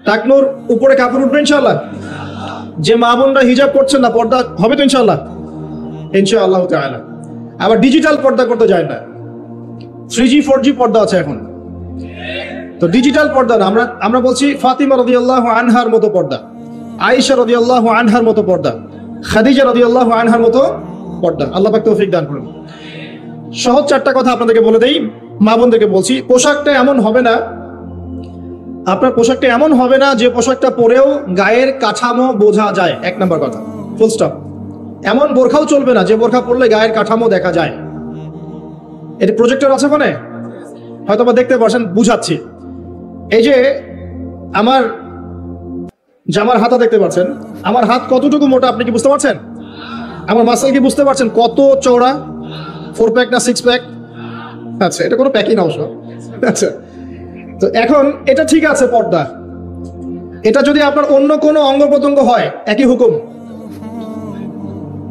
টাকনুর উপরে কাপড় উঠবে ইনশাআল্লাহ। যে মা বোনরা হিজাব করছেন না, পর্দা হবে তো ইনশাআল্লাহ? ইনশাআল্লাহ তাআলা। আবার ডিজিটাল পর্দা করতে যায় না, 3G 4G পর্দা আছে এখন, তো ডিজিটাল পর্দা না, আমরা বলছি ফাতিমা রাদিয়াল্লাহু আনহার মতো পর্দা, আয়েশা রাদিয়াল্লাহু আনহার মতো পর্দা, খাদিজা রাদিয়াল্লাহু আনহার মতো পর্দা। আল্লাহ পাক তৌফিক দান করুন। সহজ 4টা কথা আপনাদেরকে বলে দেই, মা বোনদেরকে বলছি। পোশাকটা এমন হবে না, আপনার পোশাকটা এমন হবে না যে পোশাকটা পরেও গায়ের কাঠামো বোঝা যায়। 1 নম্বর কথা, ফুল স্টপ। এমন বোরখাও চলবে না যে বোরখা পরলে গায়ের কাঠামো দেখা যায়। এটি প্রজেক্টর আছে ওখানে, হয়তো বা দেখতে পাচ্ছেন, বুঝাচ্ছি। এই যে আমার জামার হাতা দেখতে পাচ্ছেন, আমার হাত কতটুকু মোটা আপনি কি বুঝতে পারছেন? আমার মাসল কি বুঝতে পারছেন কত চওড়া? 4 প্যাক না 6 প্যাক? আচ্ছা, এটা কোনো প্যাকই না অবশ্য। আচ্ছা, তো এখন এটা ঠিক আছে পর্দা, এটা যদি আপনার অন্য কোনো অঙ্গ প্রত্যঙ্গ হয় একই হুকুম।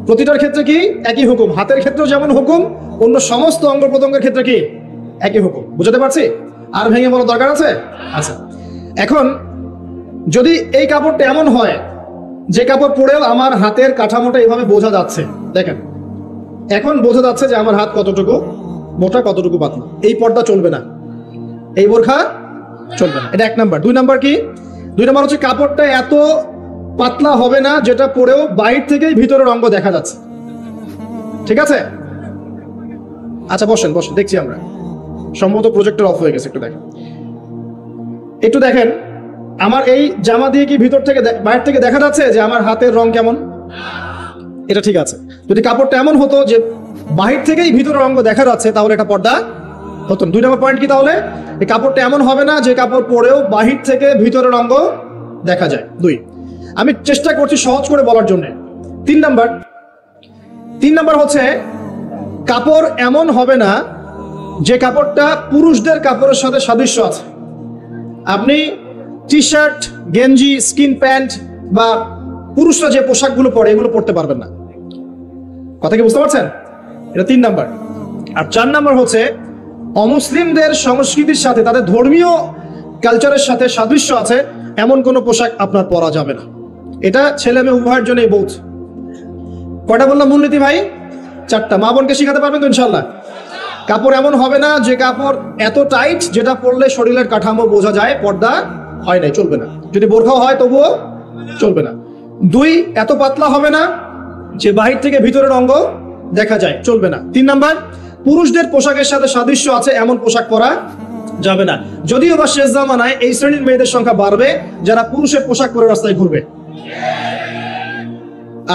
প্রতিটার ক্ষেত্রে কি একই হুকুম? হাতের ক্ষেত্রেও যেমন হুকুম, অন্য সমস্ত অঙ্গ প্রত্যঙ্গের ক্ষেত্রে কি একই হুকুম। বুঝতে পারছি? আর ভেঙে বলার দরকার আছে? আচ্ছা, এখন যদি এই কাপড়টা এমন হয় যে কাপড় পরেও আমার হাতের কাঠামোটা এইভাবে বোঝা যাচ্ছে, দেখেন এখন বোঝা যাচ্ছে যে আমার হাত কতটুকু মোটা, কতটুকু পাতলা, এই পর্দা চলবে না, এই বোরখা চলবে না। এটা 1 নাম্বার। 2 নাম্বার কি? 2 নাম্বার হচ্ছে কাপড়টা এত পাতলা হবে না যেটা পরেও বাইরে থেকেই ভিতরের অঙ্গ দেখা যাচ্ছে। ঠিক আছে? আচ্ছা, বসেন বসেন, দেখছি আমরা। সম্ভবত প্রজেক্টর অফ হয়ে গেছে, একটু দেখেন। আমার এই জামা দিয়ে কি ভিতর থেকে বাইরে থেকে দেখা যাচ্ছে যে আমার হাতের রং কেমন? এটা ঠিক আছে। যদি কাপড়টা এমন হতো যে বাহির থেকেই ভিতরের অঙ্গ দেখা যাচ্ছে, তাহলে এটা পর্দা হতো। 2 নম্বর পয়েন্ট কি তাহলে? এই কাপড়টা এমন হবে না যে কাপড় পরেও বাহির থেকে ভিতরের অঙ্গ দেখা যায়। 2, আমি চেষ্টা করছি সহজ করে বলার জন্য। 3 নাম্বার হচ্ছে কাপড় এমন হবে না যে কাপড়টা পুরুষদের কাপড়ের সাথে সাদৃশ্য আছে। আপনি টি শার্ট, গেঞ্জি, স্কিন প্যান্ট বা পুরুষরা যে পোশাকগুলো পরে এগুলো পরতে পারবেন না। কথা কি বুঝতে পারছেন? এটা 3 নাম্বার। আর 4 নাম্বার হচ্ছে অমুসলিমদের সংস্কৃতির সাথে, তাদের ধর্মীয় কালচারের সাথে সাদৃশ্য আছে এমন কোনো পোশাক আপনার পরা যাবে না। এটা ছেলে মেয়ে উভয়ের জন্যই বোধ। কয়টা বললাম মূলনীতি ভাই? 4টা। মা বোনকে শিখাতে পারবেন তো ইনশাল্লাহ? কাপড় এমন হবে না যে কাপড় এত টাইট যেটা পরলে শরীরের কাঠামো বোঝা যায়, পর্দা হয় নাই, চলবে না। যদি বোরখাও হয় তবুও চলবে না। 2, এত পাতলা হবে না যে বাহির থেকে ভিতরের অঙ্গ দেখা যায়, চলবে না। 3 নাম্বার, পুরুষদের পোশাকের সাথে সাদৃশ্য আছে এমন পোশাক পরা যাবে না। যদিও বা শেষ জামানায় এই শ্রেণীর মেয়েদের সংখ্যা বাড়বে যারা পুরুষের পোশাক পরে রাস্তায় ঘুরবে।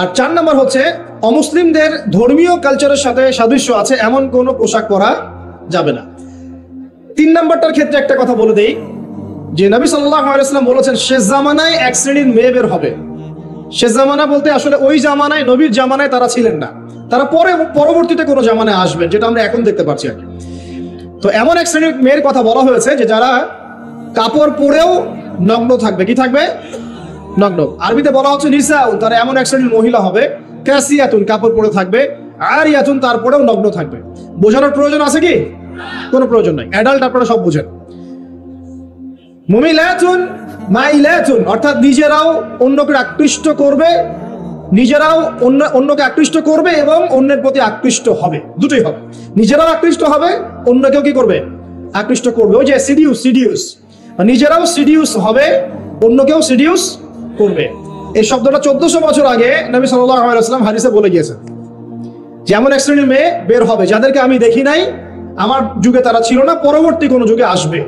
আর 4 নাম্বার হচ্ছে অমুসলিমদের ধর্মীয় কালচারের সাথে সাদৃশ্য আছে এমন কোনো পোশাক পরা যাবে না। 3 নাম্বারটার ক্ষেত্রে একটা কথা বলে দেই যে নবী সাল্লাল্লাহু আলাইহি ওয়াসাল্লাম বলেছেন শেষ জামানায় এক শ্রেণীর মেয়ে বের হবে। শেষ জামানা বলতে আসলে ওই জামানায়, নবীর জামানায় তারা ছিলেন না, তারা পরবর্তীতে কোনো জামানায় আসবেন, যেটা আমরা এখন দেখতে পাচ্ছি আর কি। তো এমন এক শ্রেণীর মেয়ের কথা বলা হয়েছে যে যারা কাপড় পরেও নগ্ন থাকবে। কি থাকবে? নগ্ন। আরবিতে বলা হচ্ছে নিসাউন, তারা এমন এক শ্রেণীর মহিলা হবে কাসিয়াতুন, কাপড় পরে থাকবে, আরিয়াতুন, তারপরেও নগ্ন থাকবে। বোঝানোর প্রয়োজন আছে কি? কোনো প্রয়োজন নাই, অ্যাডাল্ট আপনারা সব বুঝেন। মুমিলাতুন মাইলাতুন, অর্থাৎ নিজেরাও অন্যকে আকৃষ্ট করবে, নিজেরাও অন্যকে আকৃষ্ট করবে এবং অন্যের প্রতি আকৃষ্ট হবে, দুটোই হবে। নিজেরাও আকৃষ্ট হবে, অন্যকেও কি করবে? আকৃষ্ট করবে। ওই যে সিডিউস, নিজেরাও সিডিউস হবে, অন্যকেও সিডিউস করবে। এই শব্দটা 1400 বছর আগে নবী সাল্লাল্লাহু আলাইহি ওয়াসাল্লাম হাদিসে বলে গিয়েছেন যে এমন এক শ্রেণীর মেয়ে বের হবে যাদেরকে আমি দেখি নাই, আমার যুগে তারা ছিল না, পরবর্তী কোনো যুগে আসবে।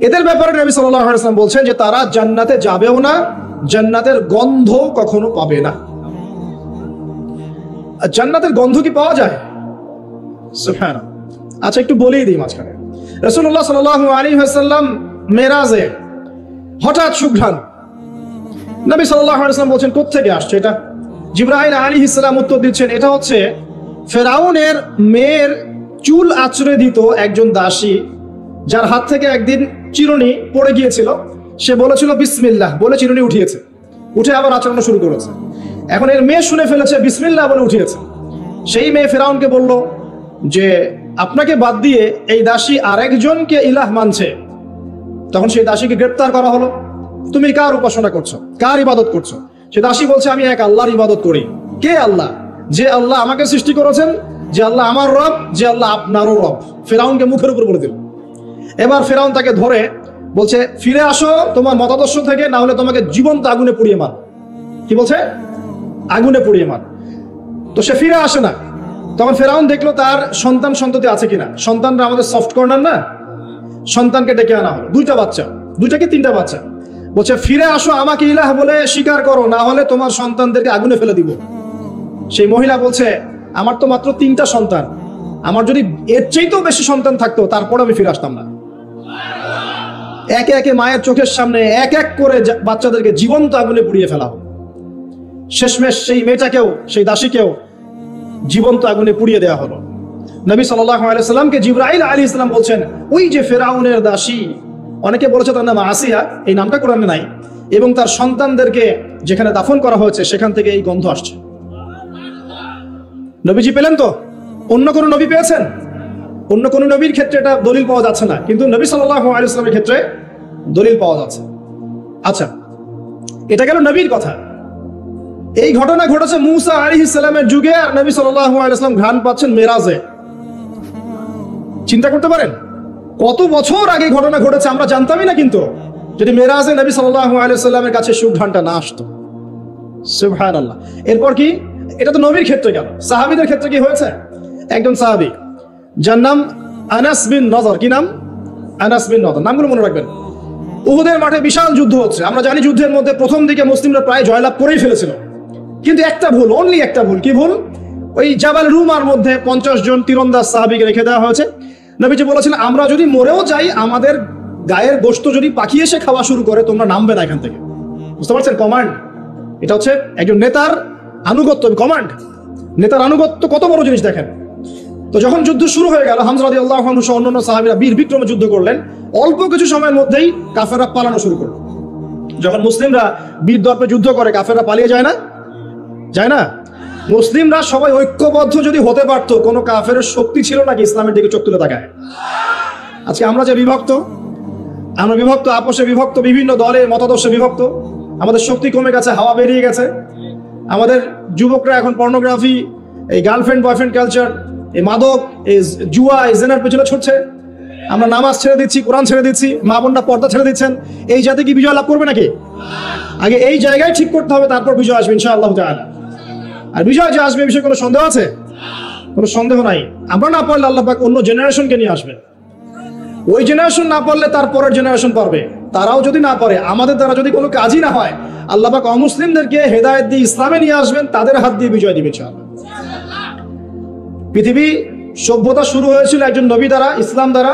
এদের ব্যাপারে নবী সাল্লাল্লাহু আলাইহি ওয়াসাল্লাম বলছেন যে তারা জান্নাতে যাবেও না, জান্নাতের গন্ধ কখনো পাবে না। জান্নাতের গন্ধ কি পাওয়া যায়? সুবহানাল্লাহ। আচ্ছা, একটু বলেই দিই মাঝখানে। রাসূলুল্লাহ সাল্লাল্লাহু আলাইহি ওয়াসাল্লাম মেরাজে হঠাৎ সুঘ্রাণ। নবী সাল্লাল্লাহু আলাইহি ওয়াসাল্লাম বলছেন কোত্থেকে আসছে এটা? জিবরাইল আলাইহিস সালাম উত্তর দিচ্ছেন এটা হচ্ছে ফেরাউনের মেয়ের চুল আঁচড়ে দিত একজন দাসী, যার হাত থেকে একদিন চিরুনি পড়ে গিয়েছিল। সে বলেছিল বিসমিল্লাহ বলে চিরুনি উঠিয়েছে, উঠে আবার আচরণ শুরু করেছে। এখন এর মেয়ে শুনে ফেলেছে বিসমিল্লাহ বলে উঠিয়েছে। সেই মেয়ে ফেরাউনকে বলল যে আপনাকে বাদ দিয়ে এই দাসী আরেকজনকে ইলাহ মানছে। তখন সেই দাসীকে গ্রেপ্তার করা হলো। তুমি কার উপাসনা করছো, কার ইবাদত করছো? সে দাসী বলছে আমি এক আল্লাহর ইবাদত করি। কে আল্লাহ? যে আল্লাহ আমাকে সৃষ্টি করেছেন, যে আল্লাহ আমার রব, যে আল্লাহ আপনারও রব। ফেরাউনকে মুখের উপর বলে দিল। এবার ফেরাউন তাকে ধরে বলছে ফিরে আসো তোমার মতাদর্শ থেকে, না হলে তোমাকে জীবন্ত আগুনে পুড়িয়ে মার। কি বলছে? আগুনে পুড়িয়ে মার। তো সে ফিরে আসে না। তখন ফেরাউন দেখলো তার সন্তান সন্ততি আছে কিনা। সন্তানরা আমাদের সফট কর্নার না? সন্তানকে ডেকে আনা হলো, 2টা বাচ্চা, 2টা কি 3টা বাচ্চা। বলছে ফিরে আসো, আমাকে ইলাহ বলে স্বীকার করো, না হলে তোমার সন্তানদেরকে আগুনে ফেলে দিব। সেই মহিলা বলছে আমার তো মাত্র 3টা সন্তান, আমার যদি এর চাইতেও বেশি সন্তান থাকতো তারপর আমি ফিরে আসতাম না। একে একে মায়ের চোখের সামনে এক এক করে বাচ্চাদেরকে জীবন্ত আগুনে পুড়িয়ে ফেলা হলো। শেষমেশ সেই মেয়েটাকেও, সেই দাসীকেও জীবন্ত আগুনে পুড়িয়ে দেওয়া হলো। নবী সাল্লাল্লাহু আলাইহি সাল্লামকে জিবরাইল আলাইহিস সালাম বলছেন ওই যে ফেরাউনের দাসী, অনেকে বলেছে তার নাম আসিয়া, এই নামটা কোরআনে নাই, এবং তার সন্তানদেরকে যেখানে দাফন করা হয়েছে সেখান থেকে এই গন্ধ আসছে। নবীজি পেলেন তো? অন্য কোন নবী পেয়েছেন? অন্য কোন নবীর ক্ষেত্রে এটা দলিল পাওয়া যাচ্ছে না, কিন্তু নবী সাল্লাল্লাহু আলাইহি সাল্লামের ক্ষেত্রে দলিল পাওয়া যাচ্ছে। আচ্ছা, এটা গেল নবীর কথা। এই ঘটনা ঘটেছে মূসা আলাইহিস সালামের যুগে, আর নবী সাল্লাল্লাহু আলাইহি সাল্লাম ঘ্রাণ পাচ্ছেন মেরাজে। চিন্তা করতে পারেন কত বছর আগে ঘটনা ঘটেছে, আমরা জানতামই না কিন্তু, যদি মেরাজে নবী সাল্লাল্লাহু আলাইহি সাল্লামের কাছে সুঘ্রাণটা না আসতো। সুবহানাল্লাহ। এরপর কি? এটা তো নবীর ক্ষেত্রে গেল। সাহাবীদের ক্ষেত্রে কি হয়েছে? একজন সাহাবী যার নাম আনাস বিন নজর। কি নাম? আনাস বিন নজর। নামগুলো মনে রাখবেন। উহুদের মাঠে বিশাল যুদ্ধ হচ্ছে। আমরা জানি যুদ্ধের মধ্যে প্রথম দিকে মুসলিমরা প্রায় জয়লাভ করেই ফেলেছিল, কিন্তু একটা ভুল, অনলি একটা ভুল। কি ভুল? ওই জাবাল রুমার মধ্যে 50 জন তীরন্দাজ সাহাবীকে রেখে দেওয়া হয়েছে। নবীজি বলেছেন আমরা যদি মরেও যাই, আমাদের গায়ের গোশত যদি পাখি এসে খাওয়া শুরু করে, তোমরা নামবে না এখান থেকে। বুঝতে পারছেন? কমান্ড। এটা হচ্ছে একজন নেতার আনুগত্য। কমান্ড, নেতার আনুগত্য কত বড় জিনিস দেখেন। তো যখন যুদ্ধ শুরু হয়ে গেল, হামজা রাদিয়াল্লাহু আনহু সহ অন্যান্য সাহাবীরা বীর বিক্রমে যুদ্ধ করলেন। অল্প কিছু সময়ের মধ্যেই কাফেররা পালানো শুরু করলো। যখন মুসলিমরা বীর দর্পে যুদ্ধ করে, কাফেররা পালিয়ে যায় না? যায় না? মুসলিমরা সবাই ঐক্যবদ্ধ যদি হতে পারতো, কোনো কাফেরের শক্তি ছিল নাকি ইসলামের দিকে চোখ তুলে তাকায়? আজকে আমরা যে বিভক্ত, আমরা বিভক্ত, আপোষে বিভক্ত, বিভিন্ন দলে মতাদর্শে বিভক্ত, আমাদের শক্তি কমে গেছে, হাওয়া বেরিয়ে গেছে। আমাদের যুবকরা এখন পর্নোগ্রাফি, এই গার্লফ্রেন্ড বয়ফ্রেন্ড কালচার, এই মাদক, এই জুয়া, এই জেনার পেছনে ছুটছে। আমরা নামাজ ছেড়ে দিচ্ছি, কোরআন ছেড়ে দিচ্ছি, মা বোনরা পর্দা ছেড়ে দিচ্ছেন। এই জাতি কি বিজয় লাভ করবে নাকি? আগে এই জায়গায় ঠিক করতে হবে, তারপর বিজয় আসবে ইনশাআল্লাহ তাআলা। আর বিজয় যে আসবে, বিষয়ে কোনো সন্দেহ আছে? কোনো সন্দেহ নাই। আমরা না পারলে আল্লাহ পাক অন্য জেনারেশনকে নিয়ে আসবেন। ওই জেনারেশন না পারলে তার পরের জেনারেশন পারবে। তারাও যদি না পারে, আমাদের দ্বারা যদি কোনো কাজই না হয়, আল্লাহ পাক অমুসলিমদেরকে হেদায়েত দিয়ে ইসলামে নিয়ে আসবেন, তাদের হাত দিয়ে বিজয় দিবে ইনশাআল্লাহ। পৃথিবী সভ্যতা শুরু হয়েছিল একজন নবী দ্বারা, ইসলাম দ্বারা।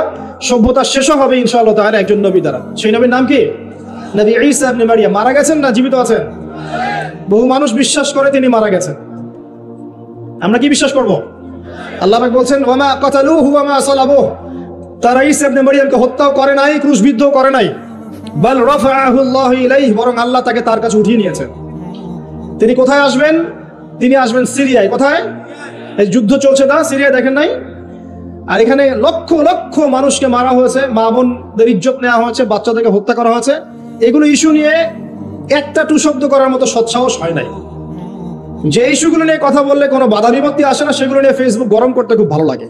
সভ্যতা শেষও হবে ইনশাআল্লাহ তাআলা একজন নবী দ্বারা। সেই নবীর নাম কি? নবী ঈসা ইবনে মারিয়াম। মারা গেছেন না জীবিত আছেন? বহু মানুষ বিশ্বাস করে তিনি মারা গেছেন। আমরা কি বিশ্বাস করব? আল্লাহ পাক বলছেন, ওয়ামা কাতালুহু ওয়ামা সালাবুহু, তারা ঈসা ইবনে মারিয়ামকে হত্যাও করে নাই, ক্রুশবিদ্ধও করে নাই। বাল রাফাআহু আল্লাহু ইলাইহি, বরং আল্লাহ তাকে তার কাছে উঠিয়ে নিয়েছেন। তিনি কোথায় আসবেন? তিনি আসবেন সিরিয়ায়। কোথায়? এই যুদ্ধ চলছে না সিরিয়ায়, দেখেন নাই? আর এখানে লক্ষ লক্ষ মানুষকে মারা হয়েছে, মা বোনদের ইজ্জত নেওয়া হয়েছে, বাচ্চাদেরকে হত্যা করা হয়েছে। এগুলো ইস্যু নিয়ে একটা টু শব্দ করার মতো সৎসাহস হয় নাই। যে ইস্যুগুলো নিয়ে কথা বললে কোনো বাধা বিপত্তি আসে না, সেগুলো নিয়ে ফেসবুক গরম করতে খুব ভালো লাগে।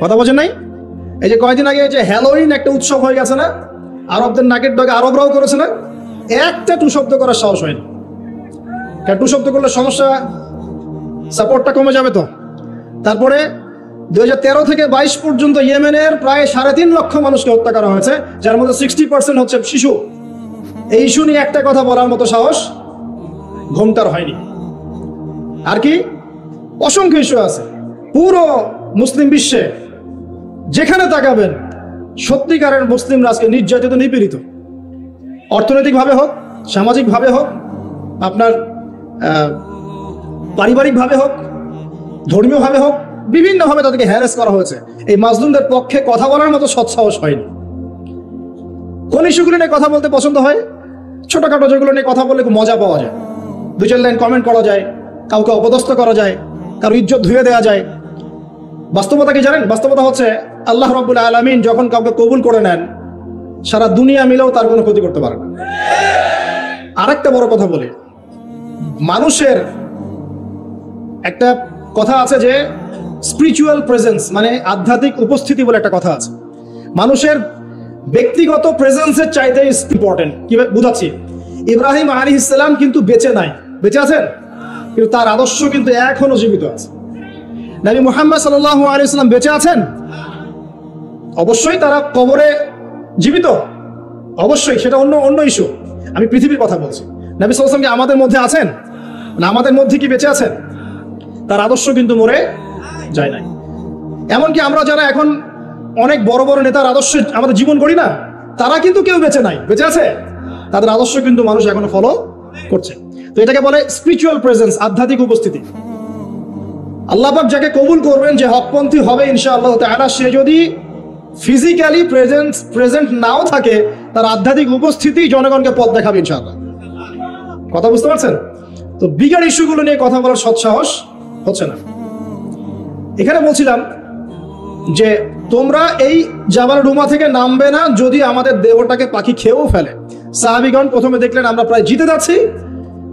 কথা বোঝেন নাই? এই যে কয়েকদিন আগে যে হ্যালোইন একটা উৎসব হয়ে গেছে না, আরবদের নাকের ডগে আরবরাও করেছে না, একটা টু শব্দ করার সাহস হয়নি। কারণ টু শব্দ করলে সমস্যা, সাপোর্টটা কমে যাবে তো। তারপরে 2013 থেকে 22 পর্যন্ত ইয়েমেনের প্রায় 3.5 লক্ষ মানুষকে হত্যা করা হয়েছে, যার মধ্যে 60% হচ্ছে শিশু। এই ইস্যু নিয়ে একটা কথা বলার মতো সাহস ঘোমটার হয়নি। আর কি অসংখ্য ইস্যু আছে পুরো মুসলিম বিশ্বে, যেখানে তাকাবেন সত্যিকারের মুসলিমরা আজকে নির্যাতিত, নিপীড়িত। অর্থনৈতিকভাবে হোক, সামাজিকভাবে হোক, আপনার পারিবারিকভাবে হোক, ধর্মীয়ভাবে হোক, বিভিন্নভাবে তাদেরকে হ্যারাস করা হয়েছে। এই মাজলুমদের পক্ষে কথা বলার মতো সৎসাহস হয়নি। কোন ইস্যুগুলো নিয়ে কথা বলতে পছন্দ হয়? ছোটখাটো যেগুলো নিয়ে কথা বললে খুব মজা পাওয়া যায়, 2-4 লাইন কমেন্ট করা যায়, কাউকে অপদস্থ করা যায়, কারো ইজ্জত ধুয়ে দেওয়া যায়। বাস্তবতা কি জানেন? বাস্তবতা হচ্ছে আল্লাহ রাব্বুল আলামিন যখন কাউকে কবুল করে নেন, সারা দুনিয়া মিলেও তার কোনো ক্ষতি করতে পারে না। আরেকটা বড় কথা বলি, মানুষের একটা কথা আছে যে স্পিরিচুয়াল প্রেজেন্স, মানে আধ্যাত্মিক উপস্থিতি বলে একটা কথা আছে। মানুষের ব্যক্তিগত প্রেজেন্সের চাইতে ইম্পর্টেন্ট। কি বুঝাচ্ছি? ইব্রাহিম আলাইহিস সালাম কিন্তু বেঁচে নাই, বেঁচে আছেন, কিন্তু তার আদর্শ কিন্তু এখনো জীবিত আছে। নবী মুহাম্মদ সাল্লাল্লাহু আলাইহি ওয়াসাল্লাম বেঁচে আছেন? অবশ্যই তারা কবরে জীবিত, অবশ্যই, সেটা অন্য ইস্যু। আমি পৃথিবীর কথা বলছি। নবী সাল্লাল্লাহু আলাইহি ওয়াসাল্লাম কি আমাদের মধ্যে আছেন? না, আমাদের মধ্যে কি বেঁচে আছেন? তার আদর্শ কিন্তু মরে যায় নাই। এমনকি আমরা যারা এখন অনেক বড় বড় নেতার আদর্শে আমাদের জীবন করি না, তারা কিন্তু কেউ বেঁচে নাই, বেঁচে আছে। তাদের আদর্শ কিন্তু মানুষ এখনো ফলো করছে। তো এটাকে বলে স্পিরিচুয়াল প্রেজেন্স, আধ্যাত্মিক উপস্থিতি। আল্লাহ পাক যাকে কবুল করবেন, যে হকপন্থী হবে ইনশাআল্লাহ তাআলা, সে যদি ফিজিক্যালি প্রেজেন্ট নাও থাকে, তার আধ্যাত্মিক উপস্থিতি জনগণকে পথ দেখাবে ইনশাআল্লাহ। কথা বুঝতে পারছেন? তো বিগার ইস্যুগুলো নিয়ে কথা বলার সৎসাহস হচ্ছে না। এখানে বলছিলাম যে তোমরা এই জাবাল রুমা থেকে নামবে না যদি আমাদের দেহটাকে পাখি খেয়েও ফেলে। সাহাবীগণ প্রথমে দেখলেন আমরা প্রায় জিতে যাচ্ছি,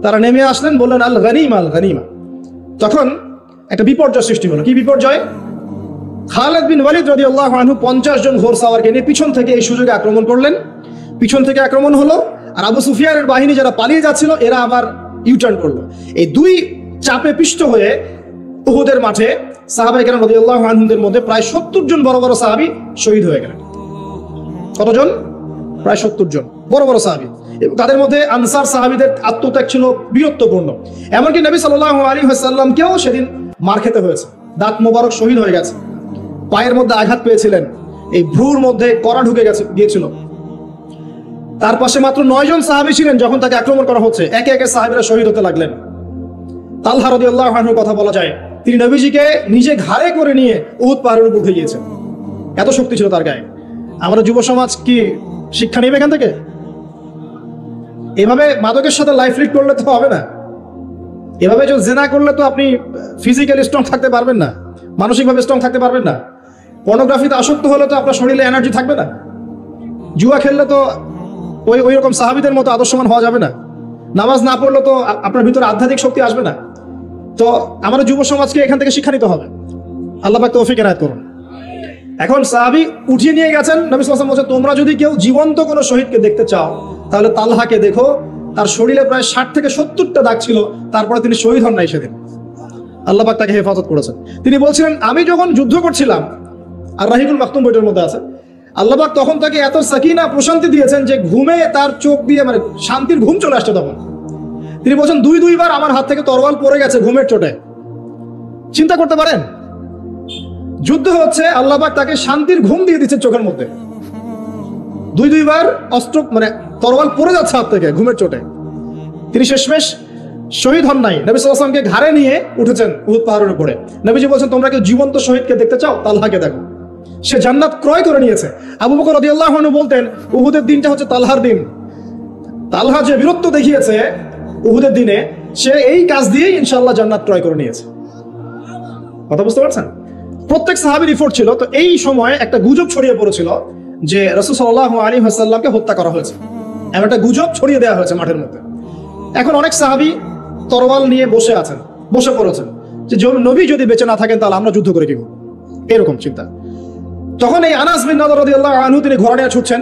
তারা নেমে আসলেন, বললেন আল গনিমা, আল গনিমা। তখন একটা বিপর্যয় সৃষ্টি হলো। কি বিপর্যয়? খালিদ বিন ওয়ালিদ রাদিয়াল্লাহু আনহু 50 জন ঘোড়সাওয়ারকে নিয়ে পিছন থেকে এই সুযোগে আক্রমণ করলেন। পিছন থেকে আক্রমণ হলো, আর আবু সুফিয়ানের বাহিনী যারা পালিয়ে যাচ্ছিল, এরা আবার ইউটার্ন করলো। এই দুই চাপে পিষ্ট হয়ে উহুদের মাঠে সাহাবায়ে কেরাম রাদিয়াল্লাহু আনহুদের মধ্যে প্রায় 70 জন বড় বড় সাহাবী শহীদ হয়ে গেলেন। কতজন? প্রায় 70 জন বড় বড় সাহাবী। তাদের মধ্যে আনসার সাহাবীদের আত্মত্যাগ ছিল বীরত্বপূর্ণ। এমনকি নবী সাল্লাল্লাহু আলাইহি ওয়াসাল্লামকেও সেদিন মার খেতে হয়েছে, দাঁত মোবারক শহীদ হয়ে গেছে, পায়ের মধ্যে আঘাত পেয়েছিলেন, এই ভ্রুর মধ্যে কড়া ঢুকে গিয়েছিল। তার পাশে মাত্র 9 জন সাহাবী ছিলেন যখন তাকে আক্রমণ করা হচ্ছে। একে একে সাহাবীরা শহীদ হতে লাগলেন। তালহা রাদিয়াল্লাহু আনহুর কথা বলা যায়, তিনি নবীজিকে নিজে ঘাড়ে করে নিয়ে উহুদ পাহাড়ের উপর উঠে গিয়েছেন, এত শক্তি ছিল তার গায়ে। আমরা যুব সমাজ কি শিক্ষা নেবে এখান থেকে? এভাবে মাদকের সাথে লাইফ লিড করলে তো হবে না। এভাবে যদি জেনা করলে তো আপনি ফিজিক্যালি স্ট্রং থাকতে পারবেন না, মানসিকভাবে স্ট্রং থাকতে পারবেন না। পর্নোগ্রাফিতে আসক্ত হলে তো আপনার শরীরে এনার্জি থাকবে না। জুয়া খেললে তো ওই রকম সাহাবীদের মতো আদর্শমান হওয়া যাবে না। নামাজ না পড়লে তো আপনার ভিতরে আধ্যাত্মিক শক্তি আসবে না। তো আমাদের যুব সমাজকে এখান থেকে শিক্ষা নিতে হবে। আল্লাহ পাক তৌফিক এনায়েত করুন। এখন সাহাবী উঠিয়ে নিয়ে গেছেন, নবী সাল্লাল্লাহু আলাইহি ওয়াসাল্লাম বলছেন, তোমরা যদি কেউ জীবন্ত কোনো শহীদকে দেখতে চাও তাহলে তালহাকে দেখো, তার শরীরে প্রায় 60 থেকে 70টা দাগ ছিল, তারপরে তিনি শহীদ হন নাই সেদিন। আল্লাহ পাক তাকে হেফাজত করেছেন। তিনি বলছিলেন, আমি যখন যুদ্ধ করছিলাম, আর রাহিকুল মাকতুম বইটার মধ্যে আছে, আল্লাহ পাক তখন তাকে এত সাকিনা প্রশান্তি দিয়েছেন যে ঘুমে তার চোখ দিয়ে মানে শান্তির ঘুম চলে আসছে। তখন তিনি বলছেন, দুইবার আমার হাত থেকে তরোয়াল পড়ে গেছে ঘুমের চোটে। চিন্তা করতে পারেন, যুদ্ধ হচ্ছে, আল্লাহ পাক তাকে শান্তির ঘুম দিয়ে দিচ্ছে চোখের মধ্যে। দুইবার অস্ত্র মানে তরোয়াল পড়ে যাচ্ছে হাত থেকে ঘুমের চোটে। তিনি শেষমেশ শহীদ হন নাই। নবী সাল্লাল্লাহু আলাইহি ওয়াসাল্লামকে ঘাড়ে নিয়ে উঠেছেন উহুদ পাহাড়ের উপরে। নবীজি বলছেন, তোমরা কেউ জীবন্ত শহীদকে দেখতে চাও, তালহাকে দেখো, সে জান্নাত ক্রয় করে নিয়েছে। আবু বকর রাদিয়াল্লাহু আনহু বলতেন, উহুদের দিনটা হচ্ছে তালহার দিন। তালহা যে বীরত্ব দেখিয়েছে উহুদের দিনে, সে এই কাজ দিয়েই ইনশাআল্লাহ জান্নাত ক্রয় করে নিয়েছে। কথা বুঝতে পারছেন? প্রত্যেক সাহাবীর রিপোর্ট ছিল। তো এই সময় একটা গুজব ছড়িয়ে পড়েছিল যে রাসূল সাল্লাল্লাহু আলাইহি ওয়াসাল্লামকে হত্যা করা হয়েছে, এমন একটা গুজব ছড়িয়ে দেওয়া হয়েছে মাঠের মধ্যে। এখন অনেক সাহাবী তরোয়াল নিয়ে বসে পড়েছেন যে নবী যদি বেঁচে না থাকেন তাহলে আমরা যুদ্ধ করে কি করব, এরকম চিন্তা। তখন এই আনাস বিন নাদর রাদিয়াল্লাহু আনহু তিনি ঘোড়া নিয়ে ছুটছেন।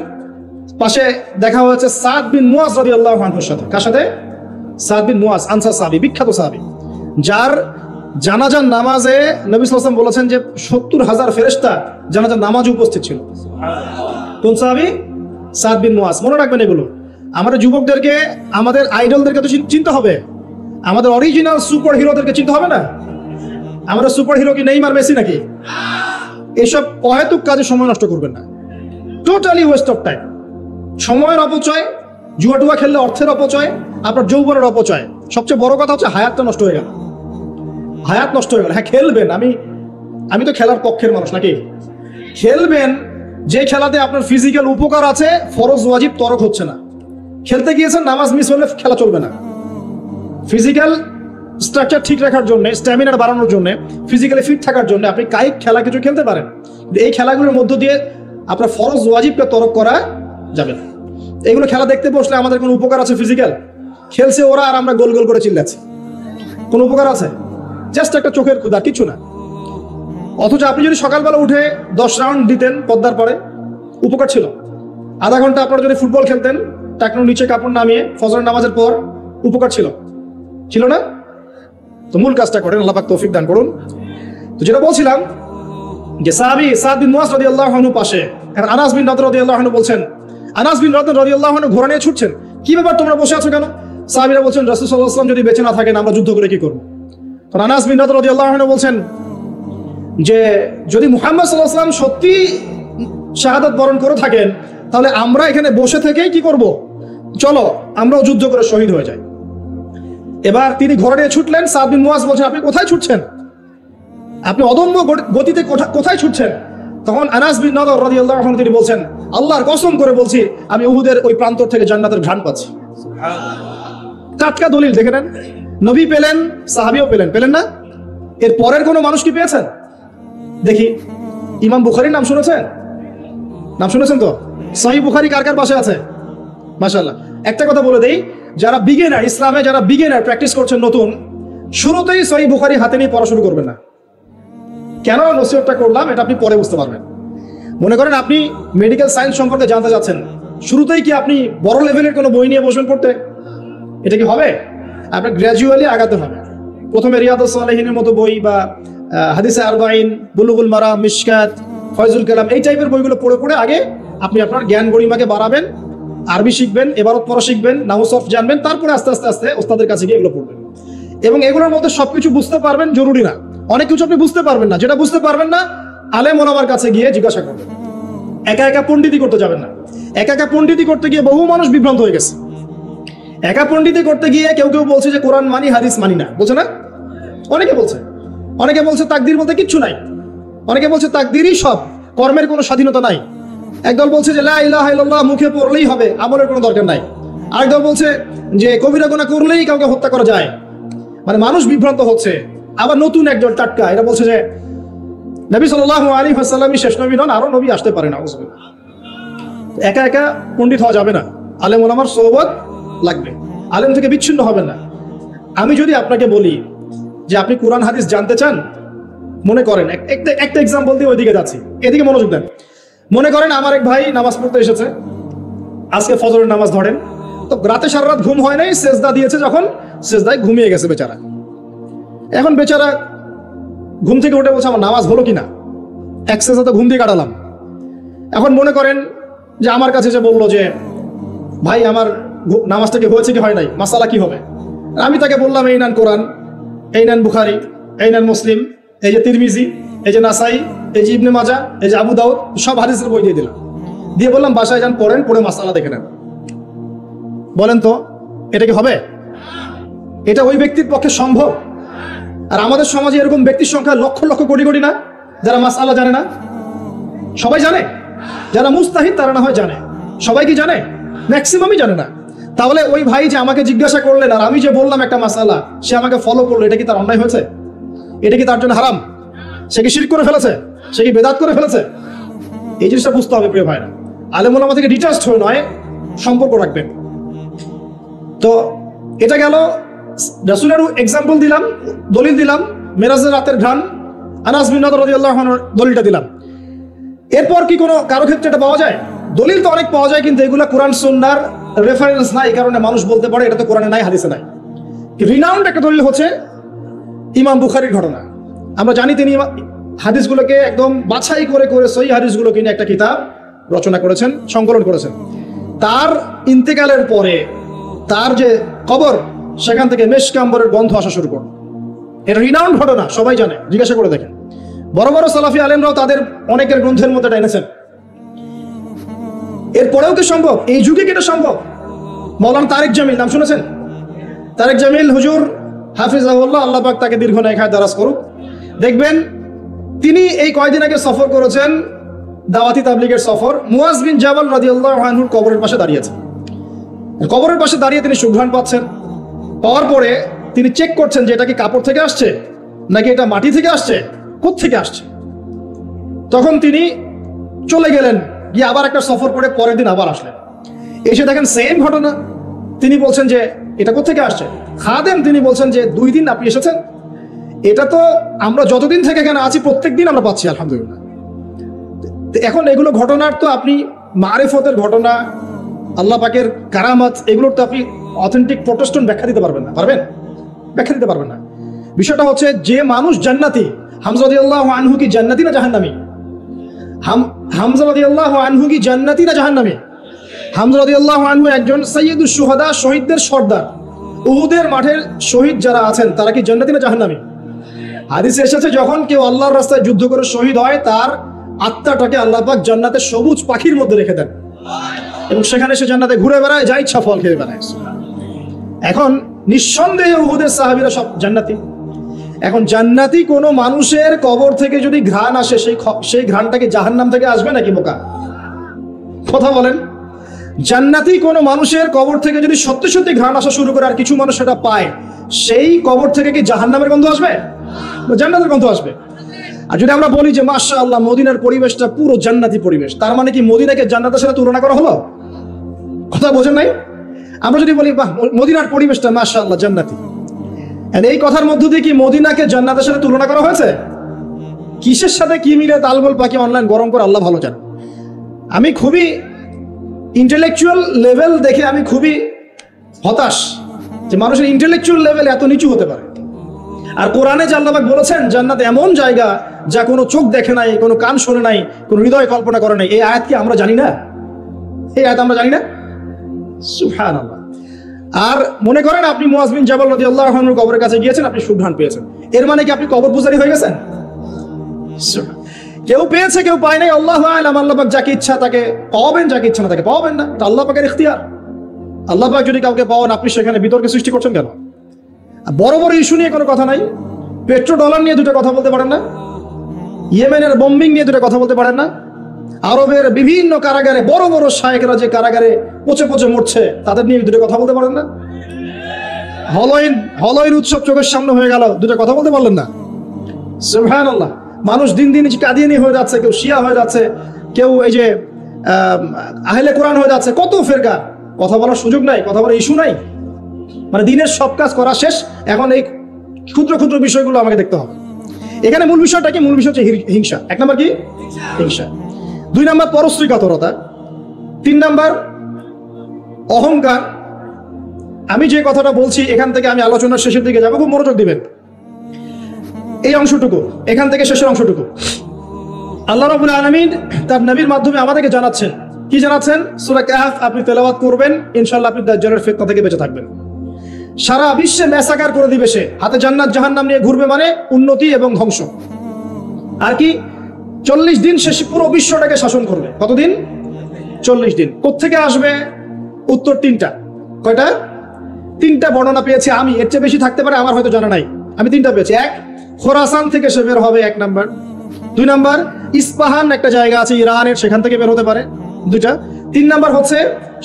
পাশে দেখা হয়েছে সাদ বিন মুয়াজ রাদিয়াল্লাহু আনহুর সাথে। কার সাথে? সাদ বিন মুয়াজ, আনসার সাহাবী, বিখ্যাত সাহাবী, যার জানাজার নামাজে নবী সাল্লাল্লাহু আলাইহি ওয়াসাল্লাম বলেছেন যে 70,000 ফেরেশতা জানাজার নামাজে উপস্থিত ছিল। কোন সাহাবী? সাদ বিন মুয়াজ। মনে রাখবেন এগুলো। আমাদের যুবকদেরকে, আমাদের আইডলদেরকে তো চিনতে হবে, আমাদের অরিজিনাল সুপার হিরোদেরকে চিনতে হবে না। আমাদের সুপার হিরো কি নেইমার, মেসি নাকি? এসব অহেতুক কাজে সময় নষ্ট করবেন না। Totally West of time. সময়ের অপচয়, জুয়া খেললে অর্থের অপচয়, আপনার যৌবনের অপচয়। সবচেয়ে বড় কথা হচ্ছে হায়াতটা নষ্ট হয়ে গেল। হায়াত নষ্ট হয়ে গেল। হ্যাঁ, খেলবেন, আমি তো খেলার পক্ষের মানুষ, নাকি? খেলবেন যে খেলাতে আপনার ফিজিক্যাল উপকার আছে, ফরজ ওয়াজিব তরক হচ্ছে না। খেলতে গিয়েছেন, নামাজ মিস হলে খেলা চলবে না। ফিজিক্যাল স্ট্রাকচার ঠিক রাখার জন্য, স্ট্যামিনা বাড়ানোর জন্য, ফিজিক্যালি ফিট থাকার জন্য আপনি কায়িক খেলা কিছু খেলতে পারেন। এই খেলাগুলোর মধ্য দিয়ে আপনার ফরজ ওয়াজিবকে তরক করা যাবে না। এগুলো খেলা দেখতে বসলে আমাদের কোনো উপকার আছে? ফিজিক্যাল খেলছে ওরা আর আমরা গোল গোল করে চিল্লাচ্ছি, কোনো উপকার আছে? জাস্ট একটা চোখের ক্ষুধা, কিছু না। অথচ আপনি যদি সকালবেলা উঠে 10 রাউন্ড দিতেন পদ্মার পরে, উপকার ছিল। আধা ঘন্টা আপনারা যদি ফুটবল খেলতেন টাকনোর নিচে কাপড় নামিয়ে ফজরের নামাজের পর, উপকার ছিল না? তো মূল কাজটা করেন, আল্লাহ পাক তৌফিক দান করুন। তো যেটা বলছিলাম যে সাহাবী সাদ বিন মুয়াজ রাদিয়াল্লাহু আনহু পাশে, আর আনাস বিন নাদর রাদিয়াল্লাহু আনহু বলছেন, আনাস বিন নাদর রাদিয়াল্লাহু আনহু ঘোড়া নিয়ে ছুটছেন। কি ব্যাপার, তোমরা বসে আছো কেন? সাহাবীরা বলছেন, রাসূল সাল্লাল্লাহু আলাইহি ওয়াসাল্লাম যদি বেঁচে না থাকেন আমরা যুদ্ধ করে কি করব? তখন আনাস বিন নাদর রাদিয়াল্লাহু আনহু বলছেন যে যদি মুহাম্মদ সাল্লাল্লাহু আলাইহি ওয়াসাল্লাম সত্যি শাহাদাত বরণ করে থাকেন তাহলে আমরা এখানে বসে থেকেই কি করব? চলো আমরাও যুদ্ধ করে শহীদ হয়ে যাই। এবার তিনি ঘোড়া নিয়ে ছুটলেন। সাদ বিন মুয়াজ বলছেন, আপনি কোথায় ছুটছেন? আপনি অদম্য গতিতে কোথায় ছুটছেন? তখন আনাস বিন নাদর রাদিয়াল্লাহু আনহু তিনি বলছেন, আল্লাহর কসম করে বলছি আমি উহুদের ওই প্রান্তর থেকে জান্নাতের ঘ্রাণ পাচ্ছি। টাটকা দলিল, দেখে নেন। নবী পেলেন, সাহাবীও পেলেন না? এর পরের কোনো মানুষ কি পেয়েছেন? দেখি, ইমাম বুখারীর নাম শুনেছেন? তো সহিহ বুখারী কার কার পাশে আছে? মাশাআল্লাহ। একটা কথা বলে দেই, যারা বিগিনার, ইসলামে যারা বিগিনার প্র্যাকটিস করছেন নতুন, শুরুতেই সহিহ বুখারী হাতে নিয়ে পড়া শুরু করবেন না। কেন নসিহতটা করলাম এটা আপনি পরে বুঝতে পারবেন। মনে করেন আপনি মেডিকেল সায়েন্স সম্পর্কে জানতে যাচ্ছেন, শুরুতেই কি আপনি বড় লেভেলের কোনো বই নিয়ে বসবেন পড়তে? এটা কি হবে? আপনার গ্র্যাজুয়ালি আগাতে হবে। প্রথমে রিয়াদুস সালিহিনের মতো বই বা হাদিসে আরবাইন, বুলুগুল মারাম, মিশকাত, ফয়জুল কালাম, এই টাইপের বইগুলো পড়ে পড়ে আগে আপনি আপনার জ্ঞান গরিমাকে বাড়াবেন, আরবি শিখবেন, এবারত পড়া শিখবেন, নাহু সরফ জানবেন, তারপরে আস্তে আস্তে ওস্তাদের কাছে গিয়ে এগুলো পড়বেন। এবং এগুলোর মধ্যে সবকিছু বুঝতে পারবেন জরুরি না। অনেক কিছু আপনি বুঝতে পারবেন না, যেটা বুঝতে পারবেন না আলেম ওলামার কাছে গিয়ে জিজ্ঞাসা করবেন। একা একা পণ্ডিতি করতে যাবেন না। একা পণ্ডিতি করতে গিয়ে বহু মানুষ বিভ্রান্ত হয়ে গেছে। একা পণ্ডিতি করতে গিয়ে কেউ বলছে যে কোরআন মানি, হাদিস মানি না, বলছে না? অনেকে বলছে তাকদীর বলতে কিচ্ছু নাই। অনেকে বলছে তাকদীরই সব, কর্মের কোনো স্বাধীনতা নাই। একদল বলছে যে লা ইলাহা ইল্লাল্লাহ মুখে পড়লেই হবে, আমলের কোনো দরকার নাই। আরেকদল বলছে যে কবিরা গুনাহ করলেই কাউকে হত্যা করা যায়। মানে মানুষ বিভ্রান্ত হচ্ছে। আবার নতুন একজন টাটকা এটা বলছে যে নবী সাল্লাল্লাহু আলাইহি ওয়াসাল্লামই শেষ নবী নন, আরো নবী আসতে পারে না। একা একা পণ্ডিত হওয়া যাবে না, আলেম ওলামার সোহবত লাগবে, আলেম থেকে বিচ্ছিন্ন হবেন না। আমি যদি আপনাকে বলি যে আপনি কোরআন হাদিস জানতে চান, মনে করেন একটা এক্সাম্পল দিয়ে ওইদিকে যাচ্ছি, এদিকে মনোযোগ দেন। মনে করেন আমার এক ভাই নামাজ পড়তে এসেছে, আজকে ফজরের নামাজ ধরেন, তো রাতে সারা রাত ঘুম হয় নাই, সেজদা দিয়েছে, যখন সেজদায় ঘুমিয়ে গেছে বেচারা। এখন বেচারা ঘুম থেকে উঠে বলছে আমার নামাজ হলো কিনা, এক সেজদা তো ঘুম দিয়ে কাটালাম। এখন মনে করেন যে আমার কাছে যে বললো যে ভাই আমার নামাজটা কি হয়েছে কি হয় নাই, মাসালা কি হবে। আমি তাকে বললাম এই নেন কোরআন, এই নেন বুখারী, এই নেন মুসলিম, এই যে তিরমিজি, এই যে নাসাই, এই যে ইবনে মাজা, এই যে আবু দাউদ, সব হাদিসের বই দিয়ে দিলাম, দিয়ে বললাম বাসায় যান পড়েন, পড়ে মাসালা দেখে নেন। বলেন তো এটা কি হবে? এটা ওই ব্যক্তির পক্ষে সম্ভব? আর আমাদের সমাজে এরকম ব্যক্তির সংখ্যা লক্ষ লক্ষ কোটি কোটি না, যারা মাসালা জানে না। সবাই জানে, যারা মুস্তাহিদ তারা না হয় জানে, সবাই কি জানে? ম্যাক্সিমামই জানে না। তাহলে ওই ভাই যে আমাকে জিজ্ঞাসা করলেন আর আমি যে বললাম একটা মাসালা, সে আমাকে ফলো করলো, এটা কি তার অন্যায় হয়েছে? এটা কি তার জন্য হারাম? সে কি শিরক করে ফেলেছে? সে কি বেদাত করে ফেলেছে? এই জিনিসটা বুঝতে হবে প্রিয় ভাইরা। আলেম ওলামা থেকে ডিটাচড হয়ে নয়, সম্পর্ক রাখবেন। তো এটা গেল রাসূলের এক্সাম্পল দিলাম, দলিল দিলাম, মেরাজের রাতের ঘ্রাণ, আনাস বিন নাদর রাদিয়াল্লাহু আনহু দলিলটা দিলাম। এরপর কি কোনো কারো ক্ষেত্রে এটা পাওয়া যায়? দলিল তো অনেক পাওয়া যায়, কিন্তু এগুলো কোরআন সুন্নাহর রেফারেন্স নাই, এই কারণে মানুষ বলতে পারে এটা তো কোরআনে নাই, হাদিসে নাই। রিনাউন্ড একটা দলিল হচ্ছে ইমাম বুখারীর ঘটনা। আমরা জানি তিনি হাদিসগুলোকে একদম বাছাই করে করে সহিহ হাদিসগুলোকে নিয়ে একটা কিতাব রচনা করেছেন, সংকলন করেছেন। তার ইন্তেকালের পরে তার যে কবর, সেখান থেকে মেশক আম্বরের গন্ধ আসা শুরু করল। এটা রিনাউন্ড ঘটনা, সবাই জানে, জিজ্ঞাসা করে দেখেন। বড় বড় সালাফি আলেমরাও তাদের অনেকের গ্রন্থের মধ্যে এটা এনেছেন। এরপরেও কি সম্ভব? এই যুগে কি এটা সম্ভব? মাওলানা তারেক জামিল নাম শুনেছেন? তারেক জামিল হুজুর হাফিজাহুল্লাহ, আল্লাহ পাক তাকে দীর্ঘ নেক হায়াত দারাজ করুক। দেখবেন তিনি এই কয়দিন আগে সফর করেছেন, দাওয়াতি তাবলীগের সফর। মুয়াজ বিন জাবাল রাদিয়াল্লাহু আনহুর কবরের পাশে দাঁড়িয়েছেন। কবরের পাশে দাঁড়িয়ে তিনি সুঘ্রাণ পাচ্ছেন। পাওয়ার পরে তিনি চেক করছেন যে এটা কি কাপড় থেকে আসছে নাকি এটা মাটি থেকে আসছে, কোত্থেকে আসছে। তখন তিনি চলে গেলেন, গিয়ে আবার একটা সফর করে পরের দিন আবার আসলেন। এসে দেখেন সেম ঘটনা। তিনি বলছেন যে এটা কোত্থেকে আসছে। খাদেম তিনি বলছেন যে 2 দিন আপনি এসেছেন, এটা তো আমরা যতদিন থেকে এখানে আছি প্রত্যেক দিন আমরা পাচ্ছি, আলহামদুলিল্লাহ। এখন এগুলো ঘটনার তো আপনি মারিফতের ঘটনা, আল্লাহ পাকের কারামাত, এগুলোর তো আপনি অথেন্টিক প্রোটেস্ট্যান্ট ব্যাখ্যা দিতে পারবেন না, পারবেন? ব্যাখ্যা দিতে পারবেন না। বিষয়টা হচ্ছে যে মানুষ জান্নাতি, হামজা রাদিয়াল্লাহু আনহু কি জান্নাতি না জাহান্নামী? হামজা রাদিয়াল্লাহু আনহু কি জান্নাতি না জাহান্নামী? হামজা রাদিয়াল্লাহু আনহু একজন সাইয়্যিদুশ শুহাদা, শহীদদের সর্দার। উহুদের মাঠের শহীদ যারা আছেন তারা কি জান্নাতি না জাহান্নামী? হাদিসে এসেছে যখন কেউ আল্লাহর রাস্তায় যুদ্ধ করে শহীদ হয়, তার আত্মাটাকে আল্লাহ পাক জান্নাতের সবুজ পাখির মধ্যে রেখে দেন এবং সেখানে সে জান্নাতে ঘুরে বেড়ায়, যা ইচ্ছা ফল খেয়ে বেড়ায়। এখন নিঃসন্দেহে উহুদের সাহাবীরা সব জান্নাতি। এখন জান্নাতি কোনো মানুষের কবর থেকে যদি ঘ্রাণ আসে, সেই ঘ্রাণটাকে জাহান্নাম থেকে আসবে নাকি বোকা? কথা বলেন। জান্নাতি কোনো মানুষের কবর থেকে যদি সত্যি সত্যি ঘ্রাণ আসা শুরু করে আর কিছু মানুষ সেটা পায়, সেই কবর থেকে কি জাহান্নামের গন্ধ আসবে? জান্নাতের গন্ধ আসবে। আর যদি আমরা বলি যে মাশাআল্লাহ মদিনার পরিবেশটা পুরো জান্নাতি পরিবেশ, তার মানে কি মদিনাকে জান্নাতের সাথে তুলনা করা হলো? কথা বোঝেন নাই? আমরা যদি বলি বাহ মদিনার পরিবেশটা মাশাআল্লাহ জান্নাতি, এই কথার মধ্য দিয়ে কি মদিনাকে জান্নাতের সাথে তুলনা করা হয়েছে? কিসের সাথে কি মিলে তালগোল পাখি অনলাইন গরম করে আল্লাহ ভালো জানে। আমি খুবই ইন্টেলেকচুয়াল লেভেল দেখে আমি খুবই হতাশ যে মানুষের ইন্টেলেকচুয়াল লেভেল এত নিচু হতে পারে। আর কোরআনে যে আল্লাহ পাক বলেছেন জান্নাত এমন জায়গা যা কোনো চোখ দেখে নাই, কোনো কান শোনে নাই, কোনো হৃদয় কল্পনা করে নাই, এই আয়াত কি আমরা জানি না? এই আয়াত আমরা জানি না? সুবহানাল্লাহ। আর মনে করেন আপনি মুয়াজ বিন জাবাল রাদিয়াল্লাহু আনহুর কবরের কাছে গিয়েছেন, আপনি সুঘ্রাণ পেয়েছেন, এর মানে কি আপনি কবর পূজারী হয়ে গেছেন? কেউ পেয়েছে কেউ পায় নাই, আল্লাহু আ'লাম। আল্লাহ পাক যাকে ইচ্ছা তাকে পাওয়াবেন, যাকে ইচ্ছা না তাকে পাওয়াবেন না, এটা আল্লাহ পাকের ইখতিয়ার। আল্লাহ পাক যদি কাউকে পাওয়ান, আপনি সেখানে বিতর্কের সৃষ্টি করছেন কেন? বড় বড় ইস্যু নিয়ে কোনো কথা নাই, পেট্রো ডলার নিয়ে দুটো কথা বলতে পারেন না, ইয়েমেনের বম্বিং নিয়ে দুটো কথা বলতে পারেন না, আরবের বিভিন্ন কারাগারে বড় বড় শায়েখরা যে কারাগারে পচে পচে মরছে তাদের নিয়ে দুটো কথা বলতে পারেন না, হলইন উৎসব চোখের সামনে হয়ে গেল, দুটো কথা বলতে পারলেন না। সুবহানাল্লাহ। মানুষ দিন দিন কাদিয়ানি হয়ে যাচ্ছে, কেউ শিয়া হয়ে যাচ্ছে, কেউ এই যে আহলে কোরআন হয়ে যাচ্ছে, কত ফেরকা, কথা বলার সুযোগ নাই, কথা বলার ইস্যু নাই, মানে দিনের সব কাজ করা শেষ, এখন এই ক্ষুদ্র ক্ষুদ্র বিষয়গুলো আমাকে দেখতে হবে। এখানে মূল বিষয়টা কি? মূল বিষয় হচ্ছে হিংসা। 1 নম্বর কি? হিংসা। 2 নম্বর পরশ্রীকাতরতা। 3 নম্বর অহংকার। আমি যে কথাটা বলছি এখান থেকে আমি আলোচনার শেষের দিকে যাবো, খুব মনোযোগ দিবেন। এই অংশটুকু, এখান থেকে শেষের অংশটুকু আল্লাহ রাব্বুল আলামিন তার নবীর মাধ্যমে আমাদেরকে জানাচ্ছেন। কি জানাচ্ছেন? সূরা কাহফ আপনি তেলাওয়াত করবেন, ইনশাআল্লাহ আপনি দাজ্জালের ফিতনা থেকে বেঁচে থাকবেন। সারা বিশ্বে মেসাকার করে দিবে সে, হাতে জান্নাত জাহান্নাম নিয়ে ঘুরবে, মানে উন্নতি এবং ধ্বংস। আর কি 40 দিন সে পুরো বিশ্বটাকে শাসন করবে। কতদিন? 40 দিন। কোত্থেকে আসবে? উত্তর 3টা। কয়টা? 3টা বর্ণনা পেয়েছি আমি, এর চেয়ে বেশি থাকতে পারে, আমার হয়তো জানা নাই। আমি 3টা পেয়েছি। 1, খোরাসান থেকে সে বের হবে, 1 নাম্বার। 2 নাম্বার, ইস্পাহান একটা জায়গা আছে ইরানের, সেখান থেকে বের হতে পারে, 2টা। 3 নাম্বার হচ্ছে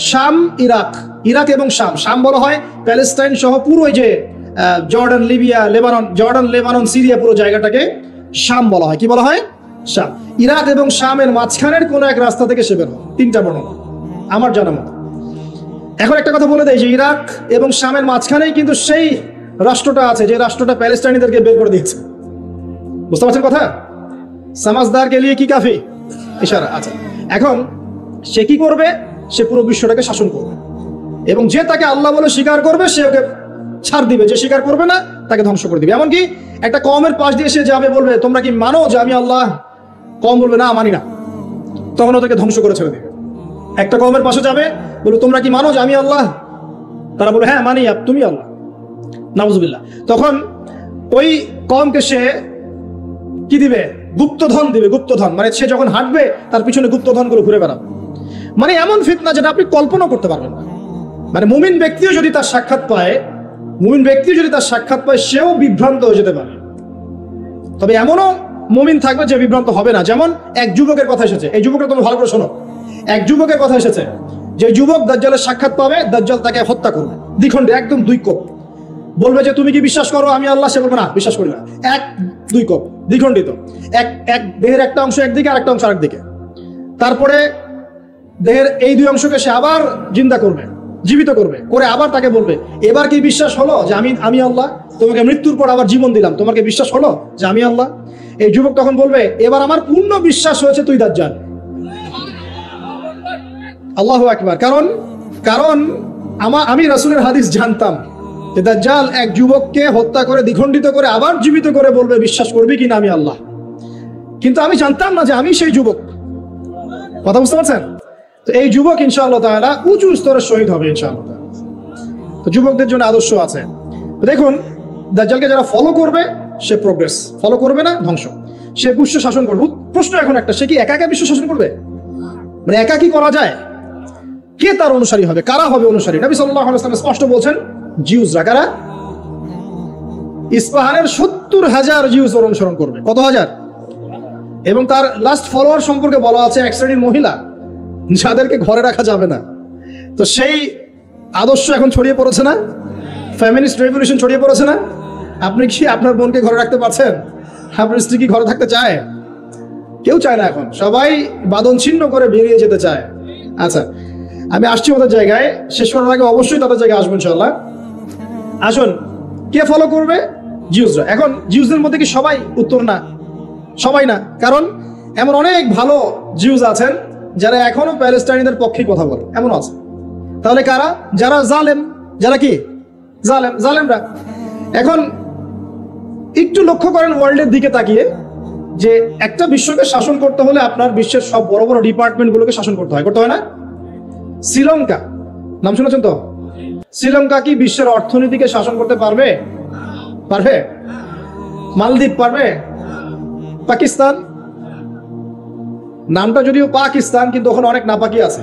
শাম, ইরাক। ইরাক এবং শাম, শাম বলা হয় প্যালেস্টাইন সহ পুরো যে Jordan, Libya, Lebanon, Jordan, Lebanon, Syria, পুরো জায়গাটাকে শাম বলা হয়। কি বলা হয়? শাম। ইরাক এবং শামের মাঝখানের কোন এক রাস্তা থেকে সে বের হয়। 3টা বর্ণনা আমার জানা মতো। এখন একটা কথা বলে দেয় যে ইরাক এবং শামের মাঝখানেই কিন্তু সেই রাষ্ট্রটা আছে যে রাষ্ট্রটা প্যালেস্টাইনিদেরকে বের করে দিয়েছে। বুঝতে পারছেন কথা? সমাজদার কে লিয়ে কি কাফি ইশারা আছে। এখন সে কি করবে? সে পুরো বিশ্বটাকে শাসন করবে, এবং যে তাকে আল্লাহ বলে স্বীকার করবে সে ওকে ছাড় দিবে, যে স্বীকার করবে না তাকে ধ্বংস করে দিবে। এমনকি একটা কওমের পাশ দিয়ে সে যাবে, বলবে তোমরা কি মানো যে আমি আল্লাহ? কওম বলবে না, মানি না, তখন ওদেরকে ধ্বংস করে ছেড়ে দিবে। একটা কওমের পাশে যাবে, বলবে তোমরা কি মানো যে আমি আল্লাহ? তারা বলবে হ্যাঁ মানি, তুমি আল্লাহ, নাউজুবিল্লাহ। তখন ওই কওমকে সে কি দিবে? গুপ্তধন দিবে। গুপ্তধন মানে সে যখন হাঁটবে তার পিছনে গুপ্তধনগুলো ঘুরে বেড়াবে। মানে এমন ফিতনা যেটা আপনি কল্পনা করতে পারবেন না। মানে মুমিন ব্যক্তিও যদি তার সাক্ষাৎ পায়, সেও বিভ্রান্ত হয়ে যেতে পারে। তবে এমনও মুমিন থাকবে যে বিভ্রান্ত হবে না। যেমন এক যুবকের কথা এসেছে, এই যুবকের তুমি ভালো করে শোনো। এক যুবকের কথা এসেছে, যে যুবক দাজ্জালের সাক্ষাৎ পাবে, দাজ্জাল তাকে হত্যা করবে দ্বিখণ্ডে, একদম 2 কোপ। বলবে যে তুমি কি বিশ্বাস করো আমি আল্লাহ? সে বলবে না, বিশ্বাস করি না। 1-2 কোপ, দ্বিখণ্ডিত। এক দেহের একটা অংশ একদিকে, আর একটা অংশ আরেকদিকে। তারপরে দেহের এই 2 অংশকে সে আবার জিন্দা করবে, জীবিত করবে, করে আবার তাকে বলবে এবার কি বিশ্বাস হলো যে আমি আল্লাহ? তোমাকে মৃত্যুর পর আবার জীবন দিলাম, তোমাকে বিশ্বাস হলো যে আমি আল্লাহ? এই যুবক তখন বলবে এবার আমার পূর্ণ বিশ্বাস হয়েছে তুই দাজ্জাল। আল্লাহু আকবার। কারণ আমি রাসূলের হাদিস জানতাম যে দাজ্জাল এক যুবককে হত্যা করে, দ্বিখণ্ডিত করে, আবার জীবিত করে বলবে বিশ্বাস করবি কিনা আমি আল্লাহ। কিন্তু আমি জানতাম না যে আমি সেই যুবক। কথা বুঝতে পারছেন? তো এই যুবক ইনশাআল্লাহ তাআলা উঁচু স্তরের শহীদ হবে ইনশাআল্লাহ। তো যুবকদের জন্য আদর্শ আছে। দেখুন, দাজ্জালকে যারা ফলো করবে সে প্রোগ্রেস, ফলো করবে না ধ্বংস। সে বিশ্ব শাসন করবে। প্রশ্ন এখন একটা, সে কি একা একা বিশ্ব শাসন করবে? মানে একা কি করা যায়? কে তার অনুসারী হবে? কারা হবে অনুসারী? নবী সাল্লাল্লাহু আলাইহি ওয়াসাল্লাম স্পষ্ট বলছেন, জিউসরা। কারা? ইস্পাহানের 70,000 জিউস ওর অনুসরণ করবে। কত হাজার? এবং তার লাস্ট ফলোয়ার সম্পর্কে বলা আছে এক শ্রেণীর মহিলা যাদেরকে ঘরে রাখা যাবে না। তো সেই আদর্শ এখন ছড়িয়ে পড়েছে না? ফেমিনিস্ট রেভলিউশন ছড়িয়ে পড়েছে না? আপনি কি আপনার বোনকে ঘরে রাখতে পারছেন? আপনার স্ত্রী কি ঘরে থাকতে চায়? কেউ চায় না। এখন সবাই বাঁধন ছিন্ন করে বেরিয়ে যেতে চায়। আচ্ছা, আমি আসছি ওদের জায়গায়, শেষ করার আগে অবশ্যই তাদের জায়গায় আসবো ইনশাআল্লাহ। আসুন, কে ফলো করবে? জিউসরা। এখন জিউসদের মধ্যে কি সবাই? উত্তর না, সবাই না। কারণ এমন অনেক ভালো জিউস আছেন যারা এখনো প্যালেস্টাইনিদের পক্ষে কথা বলে, এমন আছে। তাহলে কারা? যারা জালেম। যারা কি? জালেমরা। এখন একটু লক্ষ্য করেন ওয়ার্ল্ডের দিকে তাকিয়ে, যে একটা বিশ্বকে শাসন করতে হলে আপনার বিশ্বের সব বড় বড় ডিপার্টমেন্টগুলোকে শাসন করতে হয় না? শ্রীলঙ্কা নাম শুনেছেন তো? শ্রীলঙ্কা কি বিশ্বের অর্থনীতিকে শাসন করতে পারবে? মালদ্বীপ পারবে? পাকিস্তান, নামটা যদিও পাকিস্তান, কিন্তু ওখানে অনেক নাপাকি আছে।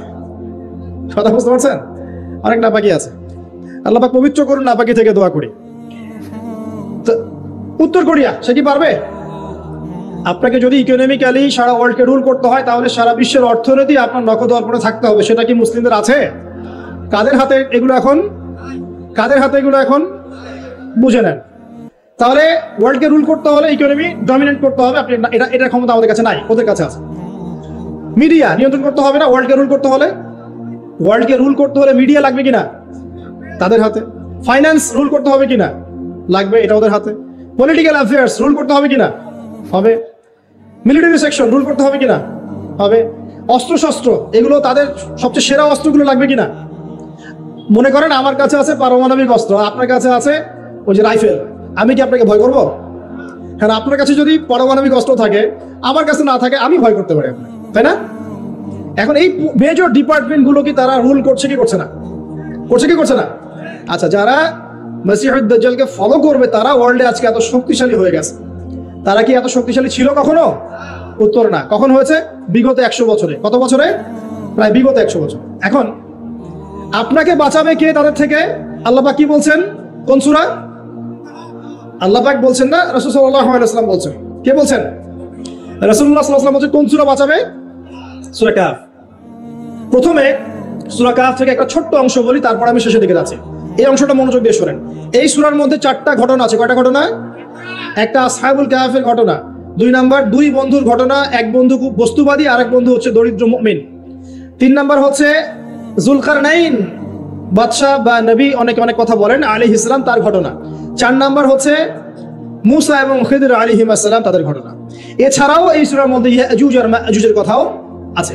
কথা বুঝতে পারছেন? অনেক নাপাকি আছে। আল্লাহ পাক পবিত্র করুন নাপাকি থেকে, দোয়া করি। উত্তর কোরিয়া, সে কি পারবে? আপনাকে যদি ইকোনমিক্যালি সারা ওয়ার্ল্ডকে রুল করতে হয়, তাহলে সারা বিশ্বের অর্থনীতি আপনার নখদর্পণে থাকতে হবে। সেটা কি মুসলিমদের আছে? কাদের হাতে এগুলো এখন? বুঝে নেন। তাহলে ওয়ার্ল্ডকে রুল করতে হলে ইকোনমি ডমিনেট করতে হবে। আপনি এটা ক্ষমতা আমাদের কাছে নাই, ওদের কাছে আছে। মিডিয়া নিয়ন্ত্রণ করতে হবে না ওয়ার্ল্ডকে রুল করতে হলে? ওয়ার্ল্ডকে রুল করতে হলে মিডিয়া লাগবে কিনা? তাদের হাতে। ফাইন্যান্স রুল করতে হবে কিনা? লাগবে, এটা ওদের হাতে। পলিটিক্যাল অ্যাফেয়ার্স রুল করতে হবে কিনা? হবে। মিলিটারি সেকশন রুল করতে হবে কিনা? হবে। অস্ত্রশস্ত্র এগুলো তাদের সবচেয়ে সেরা অস্ত্রগুলো লাগবে কিনা? মনে করেন আমার কাছে আছে পারমাণবিক অস্ত্র, আপনার কাছে আছে ওই যে রাইফেল, আমি কি আপনাকে ভয় করবো? হ্যাঁ, আপনার কাছে যদি পারমাণবিক অস্ত্র থাকে, আমার কাছে না থাকে, আমি ভয় করতে পারি আপনাকে, তাই না? এখন এই মেজর ডিপার্টমেন্ট গুলো কি তারা রুল করছে কি করছে না? করছে কি করছে না? আচ্ছা, যারা মসিহুদ দাজ্জালকে ফলো করবে তারা ওয়ার্ল্ডে আজকে এত শক্তিশালী হয়ে গেছে। তারা কি এত শক্তিশালী ছিল কখনো? উত্তর না। কখন হয়েছে? বিগত 100 বছরে। কত বছরে? প্রায় বিগত 100 বছর। এখন আপনাকে বাঁচাবে কে তাদের থেকে? আল্লাহ পাক কি বলছেন? কোন সূরা? আল্লাহ পাক বলছেন না, রাসূল সাল্লাল্লাহু আলাইহি ওয়াসাল্লাম বলছেন? কে বলছেন? রাসূলুল্লাহ সাল্লাল্লাহু আলাইহি ওয়াসাল্লাম বলছেন কোন সূরা বাঁচাবে? সূরা কাহফ। প্রথমে সূরা কাহফ থেকে একটা ছোট্ট অংশ বলি, তারপর আমি শেষের দিকে যাচ্ছি। এই অংশটা মনোযোগ দিয়ে শোনেন। এই সূরার মধ্যে 4টা ঘটনা আছে। কয়টা ঘটনা? একটা আসহাবুল কাহফের ঘটনা, 2 নাম্বার 2 বন্ধুর ঘটনা, এক বন্ধু খুব বস্তুবাদী, আরেক বন্ধু হচ্ছে দরিদ্র মুমিন। 3 নাম্বার হচ্ছে যুলকারনাইন বাদশাহ বা নবী, অনেকে অনেক কথা বলেন, আলাইহিস সালাম, তার ঘটনা। 4 নাম্বার হচ্ছে মুসা এবং খিদর আলাইহিস সালাম, তাদের ঘটনা। এছাড়াও এই সূরার মধ্যে ইয়াজুজ আর মাজুজের কথাও আছে।